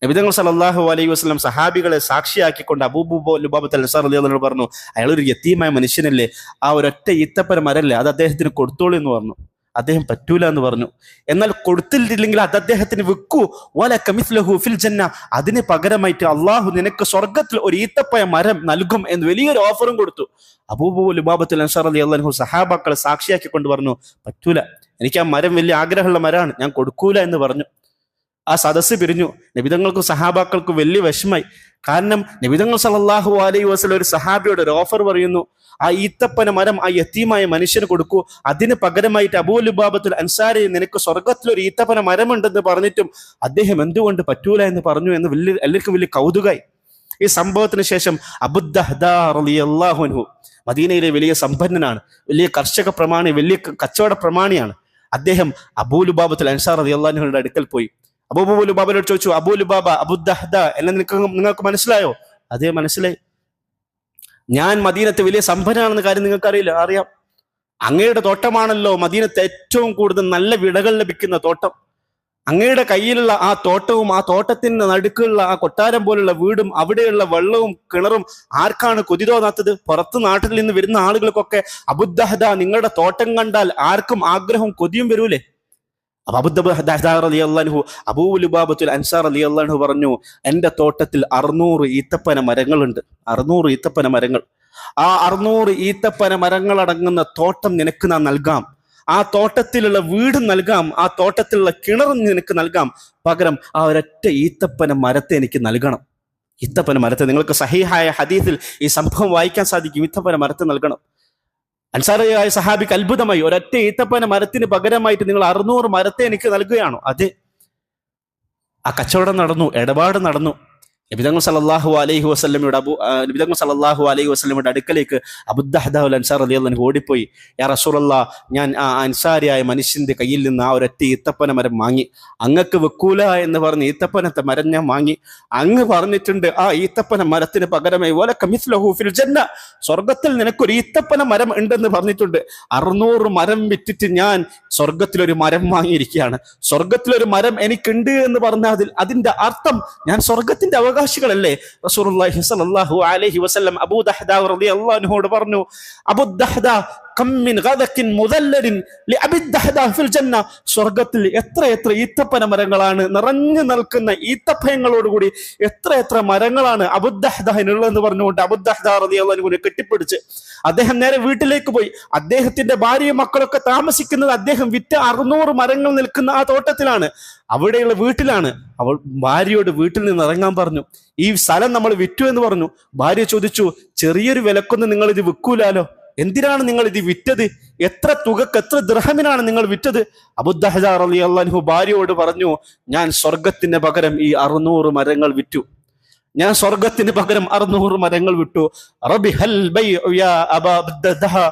നബി തങ്ങൾ സല്ലല്ലാഹു അലൈഹി വസല്ലം സഹാബികളെ സാക്ഷിയാക്കിക്കൊണ്ട് അബൂ ലുബാബത്തുൽ അൻസാരി റളിയല്ലാഹു അൻഹു പറഞ്ഞു, അയാളൊരു യതീമായ മനുഷ്യനല്ലേ, ആ ഒരൊറ്റ ഈത്തപ്പന മരല്ലേ, അത് അദ്ദേഹത്തിന് കൊടുത്തോളൂ എന്ന് പറഞ്ഞു. അദ്ദേഹം പറ്റൂല എന്ന് പറഞ്ഞു. എന്നാൽ കൊടുത്തിട്ടില്ലെങ്കിൽ അത് അദ്ദേഹത്തിന് വിൽക്കൂ, വലക മിസ്ലഹു ഫിൽ ജന്ന, അതിന് പകരമായിട്ട് അള്ളാഹു നിനക്ക് സ്വർഗത്തിൽ ഒരു ഈത്തപ്പയ മരം നൽകും എന്ന് വലിയൊരു ഓഫറും കൊടുത്തു. അബൂ ലുബാബത്തുൽ അൻസാരി റളിയല്ലാഹു അൻഹു സഹാബാക്കളെ സാക്ഷിയാക്കി കൊണ്ട് പറഞ്ഞു, പറ്റൂല, എനിക്ക് ആ മരം വലിയ ആഗ്രഹമുള്ള മരമാണ്, ഞാൻ കൊടുക്കൂല എന്ന് പറഞ്ഞു. ആ സദസ്സ് പിരിഞ്ഞു. നബിതങ്ങൾക്കും സഹാബാക്കൾക്കും വലിയ വിഷമായി. കാരണം നബിതങ്ങൾ സല്ലല്ലാഹു അലൈഹി വസല്ലം ഒരു സഹാബിയോട് ഒരു ഓഫർ പറയുന്നു, ആ ഈത്തപ്പന മരം ആ യതീമായ മനുഷ്യന് കൊടുക്കൂ, അതിന് പകരമായിട്ട് അബൂ ലുബാബത്തുൽ അൻസാരി നിനക്ക് സ്വർഗത്തിലൊരു ഈത്തപ്പന മരമുണ്ടെന്ന് പറഞ്ഞിട്ടും അദ്ദേഹം എന്തുകൊണ്ട് പറ്റൂല എന്ന് പറഞ്ഞു എന്ന് എല്ലാവർക്കും വലിയ കൗതുകമായി. ഈ സംഭവത്തിന് ശേഷം അബൂ ദഹ്ദാ റളിയല്ലാഹു അൻഹു, മദീനയിലെ വലിയ സമ്പന്നനാണ്, വലിയ കർഷക പ്രമാണി, വലിയ കച്ചവട പ്രമാണിയാണ്. അദ്ദേഹം അബൂ ലുബാബത്തുൽ അൻസാരി റളിയല്ലാഹു അൻഹുവിന്റെ അടുക്കൽ പോയി. അബൂ ലുബാബയോട് ചോദിച്ചു, അബൂ ലുബാബ, അബൂ ദഹ്ദാ എന്നെ നിങ്ങൾക്ക് മനസ്സിലായോ? അതേ, മനസ്സിലായി. ഞാൻ മദീനത്തെ വലിയ സമ്പന്നനാണെന്ന കാര്യം നിങ്ങൾക്ക് അറിയില്ല? അറിയാം. അങ്ങയുടെ തോട്ടമാണല്ലോ മദീനത്തെ ഏറ്റവും കൂടുതൽ നല്ല വിളകൾ ലഭിക്കുന്ന തോട്ടം. അങ്ങയുടെ കയ്യിലുള്ള ആ തോട്ടവും ആ തോട്ടത്തിന് നടുക്കുള്ള ആ കൊട്ടാരം പോലുള്ള വീടും അവിടെയുള്ള വെള്ളവും കിണറും ആർക്കാണ് കൊതി തോന്നാത്തത്? പുറത്ത് നാട്ടിൽ നിന്ന് വരുന്ന ആളുകൾക്കൊക്കെ അബൂ ദഹ്ദാ നിങ്ങളുടെ തോട്ടം കണ്ടാൽ ആർക്കും ആഗ്രഹവും കൊതിയും വരൂലേ? അബൂ ദഹ്ദാ റളിയല്ലാഹു അൻഹു അബൂ ലുബാബത്തുൽ അൻസാരി റളിയല്ലാഹു അൻഹു പറഞ്ഞു, എന്റെ തോട്ടത്തിൽ 600 ഈത്തപ്പന മരങ്ങളുണ്ട്. 600 ഈത്തപ്പന മരങ്ങൾ. ആ 600 ഈത്തപ്പന മരങ്ങൾ അടങ്ങുന്ന തോട്ടം നിനക്ക് ഞാൻ നൽകാം. ആ തോട്ടത്തിലുള്ള വീടും നൽകാം, ആ തോട്ടത്തിലുള്ള കിണറും നിനക്ക് നൽകാം. പകരം ആ ഒരൊറ്റ ഈത്തപ്പന മരത്തെ എനിക്ക് നൽകണം. ഈത്തപ്പന മരത്തെ, നിങ്ങൾക്ക് സഹീഹായ ഹദീസിൽ ഈ സംഭവം വായിക്കാൻ സാധിക്കും. ഈത്തപ്പന മരത്തെ നൽകണം. അൻസാരിയായ സഹാബിക്ക് അത്ഭുതമായി, ഒരൊറ്റ ഈത്തപ്പന മരത്തിന് പകരമായിട്ട് നിങ്ങൾ 600 മരത്തെ എനിക്ക് നൽകുകയാണോ? അതെ. ആ കച്ചവടം നടന്നു, ഇടപാട് നടന്നു. നബിതങ്ങൾ സല്ലല്ലാഹു അലൈഹി വസല്ലമയുടെ അടുക്കലേക്ക് അബൂ ദഹ്ദാ അൻസാരി റളിയല്ലാഹു അൻഹു ഓടിപ്പോയി. യാ റസൂലല്ലാഹ്, ഞാൻ ആ അൻസാരിയായ മനുഷ്യന്റെ കയ്യിൽ നിന്ന് ആ ഒരൊറ്റ ഈത്തപ്പന മരം വാങ്ങി. അങ്ങക്ക് വെക്കൂല എന്ന് പറഞ്ഞ് ഈത്തപ്പനത്തെ മരം ഞാൻ വാങ്ങി. അങ്ങ് പറഞ്ഞിട്ടുണ്ട് ആ ഈത്തപ്പന മരത്തിന് പകരമായി വലക മിസ്ലഹു ഫിൽ ജന്ന, സ്വർഗത്തിൽ നിനക്കൊരു ഈത്തപ്പന മരം ഉണ്ടെന്ന് പറഞ്ഞിട്ടുണ്ട്. 600 മരം വിറ്റിട്ട് ഞാൻ സ്വർഗത്തിലൊരു മരം വാങ്ങിയിരിക്കുകയാണ്. സ്വർഗത്തിലൊരു മരം എനിക്കുണ്ട് എന്ന് പറഞ്ഞാൽ അതിന്റെ അർത്ഥം ഞാൻ സ്വർഗത്തിന്റെ അവകാശികളല്ലേ? റസൂലുള്ളാഹി സ്വല്ലല്ലാഹു അലൈഹി വസല്ലം അബൂ ദഹ്ദാ റളിയല്ലാഹു അൻഹുവോട് പറഞ്ഞു, അബൂ ദഹ്ദാ കം മിൻ ഗദകിൻ മുദല്ലലിൻ ലിഅബി ദഹ്ദാ ഫിൽ ജന്ന, സ്വർഗത്തിൽ എത്ര ഈത്തപ്പന മരങ്ങളാണ്, നിറഞ്ഞു നിൽക്കുന്ന ഈത്തപ്പഴങ്ങളോടുകൂടി എത്ര മരങ്ങളാണ് അബൂ ദഹ്ദാഹിനുള്ളതെന്ന് പറഞ്ഞുകൊണ്ട് അബൂ ദഹ്ദാ റളിയല്ലാഹു അൻഹുവിനെ കെട്ടിപ്പിടിച്ച് അദ്ദേഹം നേരെ വീട്ടിലേക്ക് പോയി. അദ്ദേഹത്തിന്റെ ഭാര്യയും മക്കളൊക്കെ താമസിക്കുന്നത് അദ്ദേഹം വിറ്റ 600 മരങ്ങൾ നിൽക്കുന്ന ആ തോട്ടത്തിലാണ്, അവിടെയുള്ള വീട്ടിലാണ്. അവൾ ഭാര്യയോട് വീട്ടിൽ നിന്ന് ഇറങ്ങാൻ പറഞ്ഞു. ഈ സ്ഥലം നമ്മൾ വിറ്റു എന്ന് പറഞ്ഞു. ഭാര്യ ചോദിച്ചു, ചെറിയൊരു വിലക്കൊന്നും നിങ്ങൾ ഇത് വിൽക്കൂലാലോ, എന്തിനാണ് നിങ്ങൾ ഇത് വിറ്റത്? എത്ര തുകക്ക്, എത്ര ദിർഹമിനാണ് നിങ്ങൾ വിറ്റത്? അബൂ ദഹ്ദാ റളിയല്ലാഹു അൻഹു ഭാര്യയോട് പറഞ്ഞു, ഞാൻ സ്വർഗത്തിന് പകരം ഈ 600 മരങ്ങൾ വിറ്റു. ഞാൻ സ്വർഗത്തിന് പകരം 600 മരങ്ങൾ വിട്ടു. റബിഹൽ ബൈഉ യാ അബാ ദഹ്ദാ,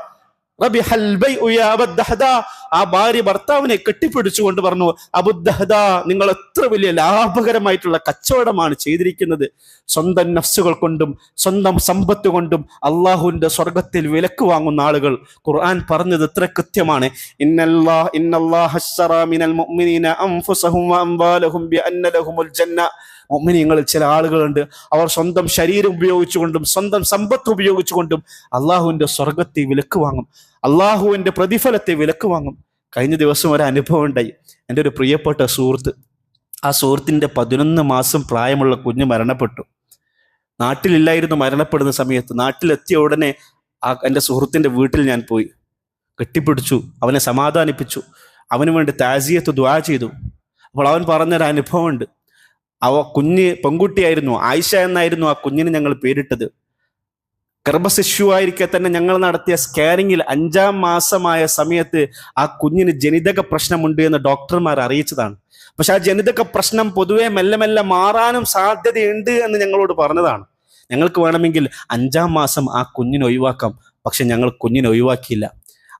റബിഹൽ ബൈഉ യാ അബാ ദഹ്ദാ. ആ ഭാര്യ ഭർത്താവിനെ കെട്ടിപ്പിടിച്ചുകൊണ്ട് പറഞ്ഞു, അബൂ ദഹ്ദാ, നിങ്ങൾ എത്ര വലിയ ലാഭകരമായിട്ടുള്ള കച്ചവടമാണ് ചെയ്തിരിക്കുന്നത്. സ്വന്തം നഫ്സുകൾ കൊണ്ടും സ്വന്തം സമ്പത്ത് കൊണ്ടും അള്ളാഹുവിന്റെ സ്വർഗത്തിൽ വിലക്ക് വാങ്ങുന്ന ആളുകൾ. ഖുർആൻ പറഞ്ഞത് എത്ര കൃത്യമാണ്. ഇന്നല്ലാഹ അശ്ശറാ മിനൽ മുഅ്മിനീന അൻഫുസഹും വഅംവാലഹും ബിഅന്ന ലഹുമുൽ ജന്ന. മുഅ്മിനീങ്ങളിൽ ചില ആളുകളുണ്ട്, അവർ സ്വന്തം ശരീരം ഉപയോഗിച്ചുകൊണ്ടും സ്വന്തം സമ്പത്ത് ഉപയോഗിച്ചുകൊണ്ടും അള്ളാഹുവിന്റെ സ്വർഗത്തെ വിലക്ക് വാങ്ങും. അള്ളാഹുവിൻ്റെ പ്രതിഫലത്തെ വിലക്ക് വാങ്ങും. കഴിഞ്ഞ ദിവസം ഒരു അനുഭവം ഉണ്ടായി. എൻ്റെ ഒരു പ്രിയപ്പെട്ട സുഹൃത്ത്, ആ സുഹൃത്തിൻ്റെ 11 മാസം പ്രായമുള്ള കുഞ്ഞ് മരണപ്പെട്ടു. നാട്ടിലില്ലായിരുന്നു മരണപ്പെടുന്ന സമയത്ത്. നാട്ടിലെത്തിയ ഉടനെ എൻ്റെ സുഹൃത്തിൻ്റെ വീട്ടിൽ ഞാൻ പോയി, കെട്ടിപ്പിടിച്ചു, അവനെ സമാധാനിപ്പിച്ചു, അവന് വേണ്ടി താസിയത്ത് ദുആ ചെയ്തു. അപ്പോൾ അവൻ പറഞ്ഞൊരു അനുഭവമുണ്ട്. കുഞ്ഞ് പെൺകുട്ടിയായിരുന്നു, ആയിഷ എന്നായിരുന്നു ആ കുഞ്ഞിന് ഞങ്ങൾ പേരിട്ടത്. ഗർഭശിശുവായിരിക്കെ തന്നെ ഞങ്ങൾ നടത്തിയ സ്കാനിങ്ങിൽ 5-ാം മാസമായ സമയത്ത് ആ കുഞ്ഞിന് ജനിതക പ്രശ്നമുണ്ട് എന്ന് ഡോക്ടർമാർ അറിയിച്ചതാണ്. പക്ഷെ ആ ജനിതക പ്രശ്നം പൊതുവെ മെല്ലെ മെല്ലെ മാറാനും സാധ്യതയുണ്ട് എന്ന് ഞങ്ങളോട് പറഞ്ഞതാണ്. ഞങ്ങൾക്ക് വേണമെങ്കിൽ 5-ാം മാസം ആ കുഞ്ഞിനെ ഒഴിവാക്കാം. പക്ഷെ ഞങ്ങൾ കുഞ്ഞിനെ ഒഴിവാക്കിയില്ല.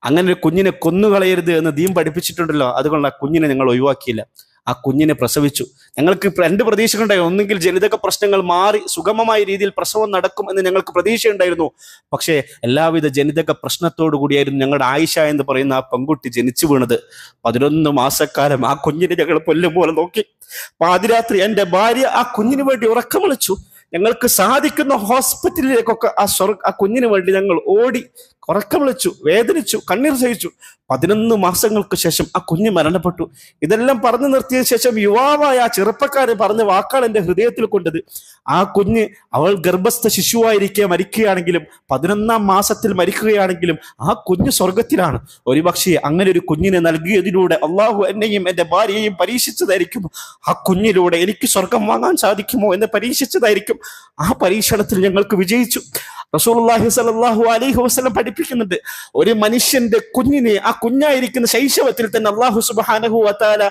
അങ്ങനെ ഒരു കുഞ്ഞിനെ കൊന്നുകളയരുത് എന്ന് ദീൻ പഠിപ്പിച്ചിട്ടുണ്ടല്ലോ, അതുകൊണ്ട് ആ കുഞ്ഞിനെ ഞങ്ങൾ ഒഴിവാക്കിയില്ല. ആ കുഞ്ഞിനെ പ്രസവിച്ചു. ഞങ്ങൾക്ക് 2 പ്രതീക്ഷകളുണ്ടായി. ഒന്നുകിൽ ജനിതക പ്രശ്നങ്ങൾ മാറി സുഗമമായ രീതിയിൽ പ്രസവം നടക്കും എന്ന് ഞങ്ങൾക്ക് പ്രതീക്ഷയുണ്ടായിരുന്നു. പക്ഷേ എല്ലാവിധ ജനിതക പ്രശ്നത്തോടു കൂടിയായിരുന്നു ഞങ്ങളുടെ ആയിഷ എന്ന് പറയുന്ന ആ പെൺകുട്ടി ജനിച്ചു വീണത്. 11 മാസക്കാലം ആ കുഞ്ഞിനെ ഞങ്ങൾ പൊല്ലും പോലെ നോക്കി. പാതിരാത്രി എൻ്റെ ഭാര്യ ആ കുഞ്ഞിന് വേണ്ടി ഉറക്കം വിളിച്ചു. ഞങ്ങൾക്ക് സാധിക്കുന്ന ഹോസ്പിറ്റലിലേക്കൊക്കെ ആ കുഞ്ഞിന് വേണ്ടി ഞങ്ങൾ ഓടി, ഉറക്കം വിളിച്ചു, വേദനിച്ചു, കണ്ണീർ സഹിച്ചു. 11 മാസങ്ങൾക്ക് ശേഷം ആ കുഞ്ഞ് മരണപ്പെട്ടു. ഇതെല്ലാം പറഞ്ഞു നിർത്തിയ ശേഷം യുവാവായ ആ ചെറുപ്പക്കാരൻ പറഞ്ഞ വാക്കാൾ എൻ്റെ ഹൃദയത്തിൽ കൊണ്ടത്. ആ കുഞ്ഞ് അവൾ ഗർഭസ്ഥ ശിശുവായിരിക്കെ മരിക്കുകയാണെങ്കിലും 11-ാം മാസത്തിൽ മരിക്കുകയാണെങ്കിലും ആ കുഞ്ഞ് സ്വർഗത്തിലാണ്. ഒരുപക്ഷെ അങ്ങനെ ഒരു കുഞ്ഞിനെ നൽകിയതിലൂടെ അള്ളാഹു എന്നെയും എൻ്റെ ഭാര്യയെയും പരീക്ഷിച്ചതായിരിക്കും. ആ കുഞ്ഞിലൂടെ എനിക്ക് സ്വർഗം വാങ്ങാൻ സാധിക്കുമോ എന്ന് പരീക്ഷിച്ചതായിരിക്കും. ആ പരീക്ഷണത്തിൽ ഞങ്ങൾക്ക് വിജയിച്ചു. റസൂലുള്ളാഹി സ്വല്ലല്ലാഹു അലൈഹി വസല്ലം പഠിപ്പിക്കുന്നുണ്ട്, ഒരു മനുഷ്യന്റെ കുഞ്ഞിനെ ആ കുഞ്ഞായിരിക്കുന്ന ശൈശവത്തിൽ തന്നെ അല്ലാഹു സുബ്ഹാനഹു വ തആല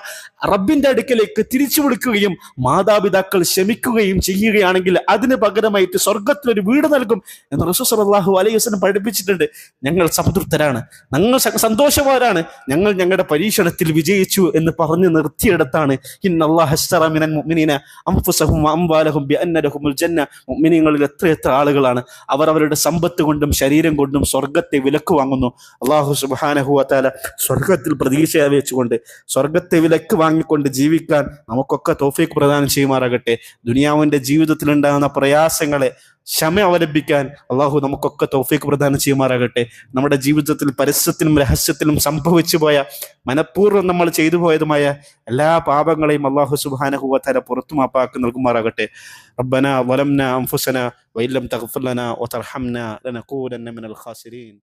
റബ്ബിന്റെ അടുക്കലേക്ക് തിരിച്ചു വിളിക്കുകയും മാതാപിതാക്കൾ ക്ഷമിക്കുകയും ചെയ്യുകയാണെങ്കിൽ അതിന് പകരമായിട്ട് സ്വർഗത്തിലൊരു വീട് നൽകും എന്ന് റസൂൽ സ്വല്ലല്ലാഹു അലൈഹി വസല്ലം പഠിപ്പിച്ചിട്ടുണ്ട്. ഞങ്ങൾ സംതൃപ്തരാണ്, ഞങ്ങൾ സന്തോഷവാനാണ്, ഞങ്ങൾ ഞങ്ങളുടെ പരീക്ഷണത്തിൽ വിജയിച്ചു എന്ന് പറഞ്ഞു നിർത്തിയെടുത്താണ് ഇന്നല്ലാഹ അശ്തറ മിനൽ മുഅ്മിനീന അൻഫുസഹും വഅംവാലഹും ബിഅന്ന ലഹുമുൽ ജന്ന. മുഅ്മിനീങ്ങളിൽ എത്ര ആളുകളാണ് അവർ അവരുടെ സമ്പത്ത് കൊണ്ടും ശരീരം കൊണ്ടും സ്വർഗത്തെ വിലക്ക് വാങ്ങുന്നു. അല്ലാഹു സുബ്ഹാനഹു വ തആല സ്വർഗത്തിൽ പ്രതീക്ഷ വെച്ചുകൊണ്ട് സ്വർഗത്തെ വിലക്ക് വാങ്ങിക്കൊണ്ട് ജീവിക്കാൻ നമുക്കൊക്കെ തൗഫീഖ് പ്രദാനം ചെയ്യുമാറാകട്ടെ. ദുനിയാവിന്റെ ജീവിതത്തിൽ ഉണ്ടാകുന്ന പ്രയാസങ്ങളെ ക്ഷമ അവലംബിക്കാൻ അള്ളാഹു നമുക്കൊക്കെ തൗഫീഖ് പ്രദാനം ചെയ്യുമാറാകട്ടെ. നമ്മുടെ ജീവിതത്തിൽ പരസ്യത്തിലും രഹസ്യത്തിലും സംഭവിച്ചു പോയ, മനഃപൂർവ്വം നമ്മൾ ചെയ്തു പോയതുമായ എല്ലാ പാപങ്ങളെയും അള്ളാഹു സുബ്ഹാനഹു വ തആല പുറത്തു മാപ്പാക്കി നൽകുമാറാകട്ടെ. റബ്ബനാ വലംനാ അൻഫുസനാ വഇല്ലം തഗ്ഫിർ ലനാ വതർഹംനാ ലനകൂനന്ന മിനൽ ഖാസിരീൻ.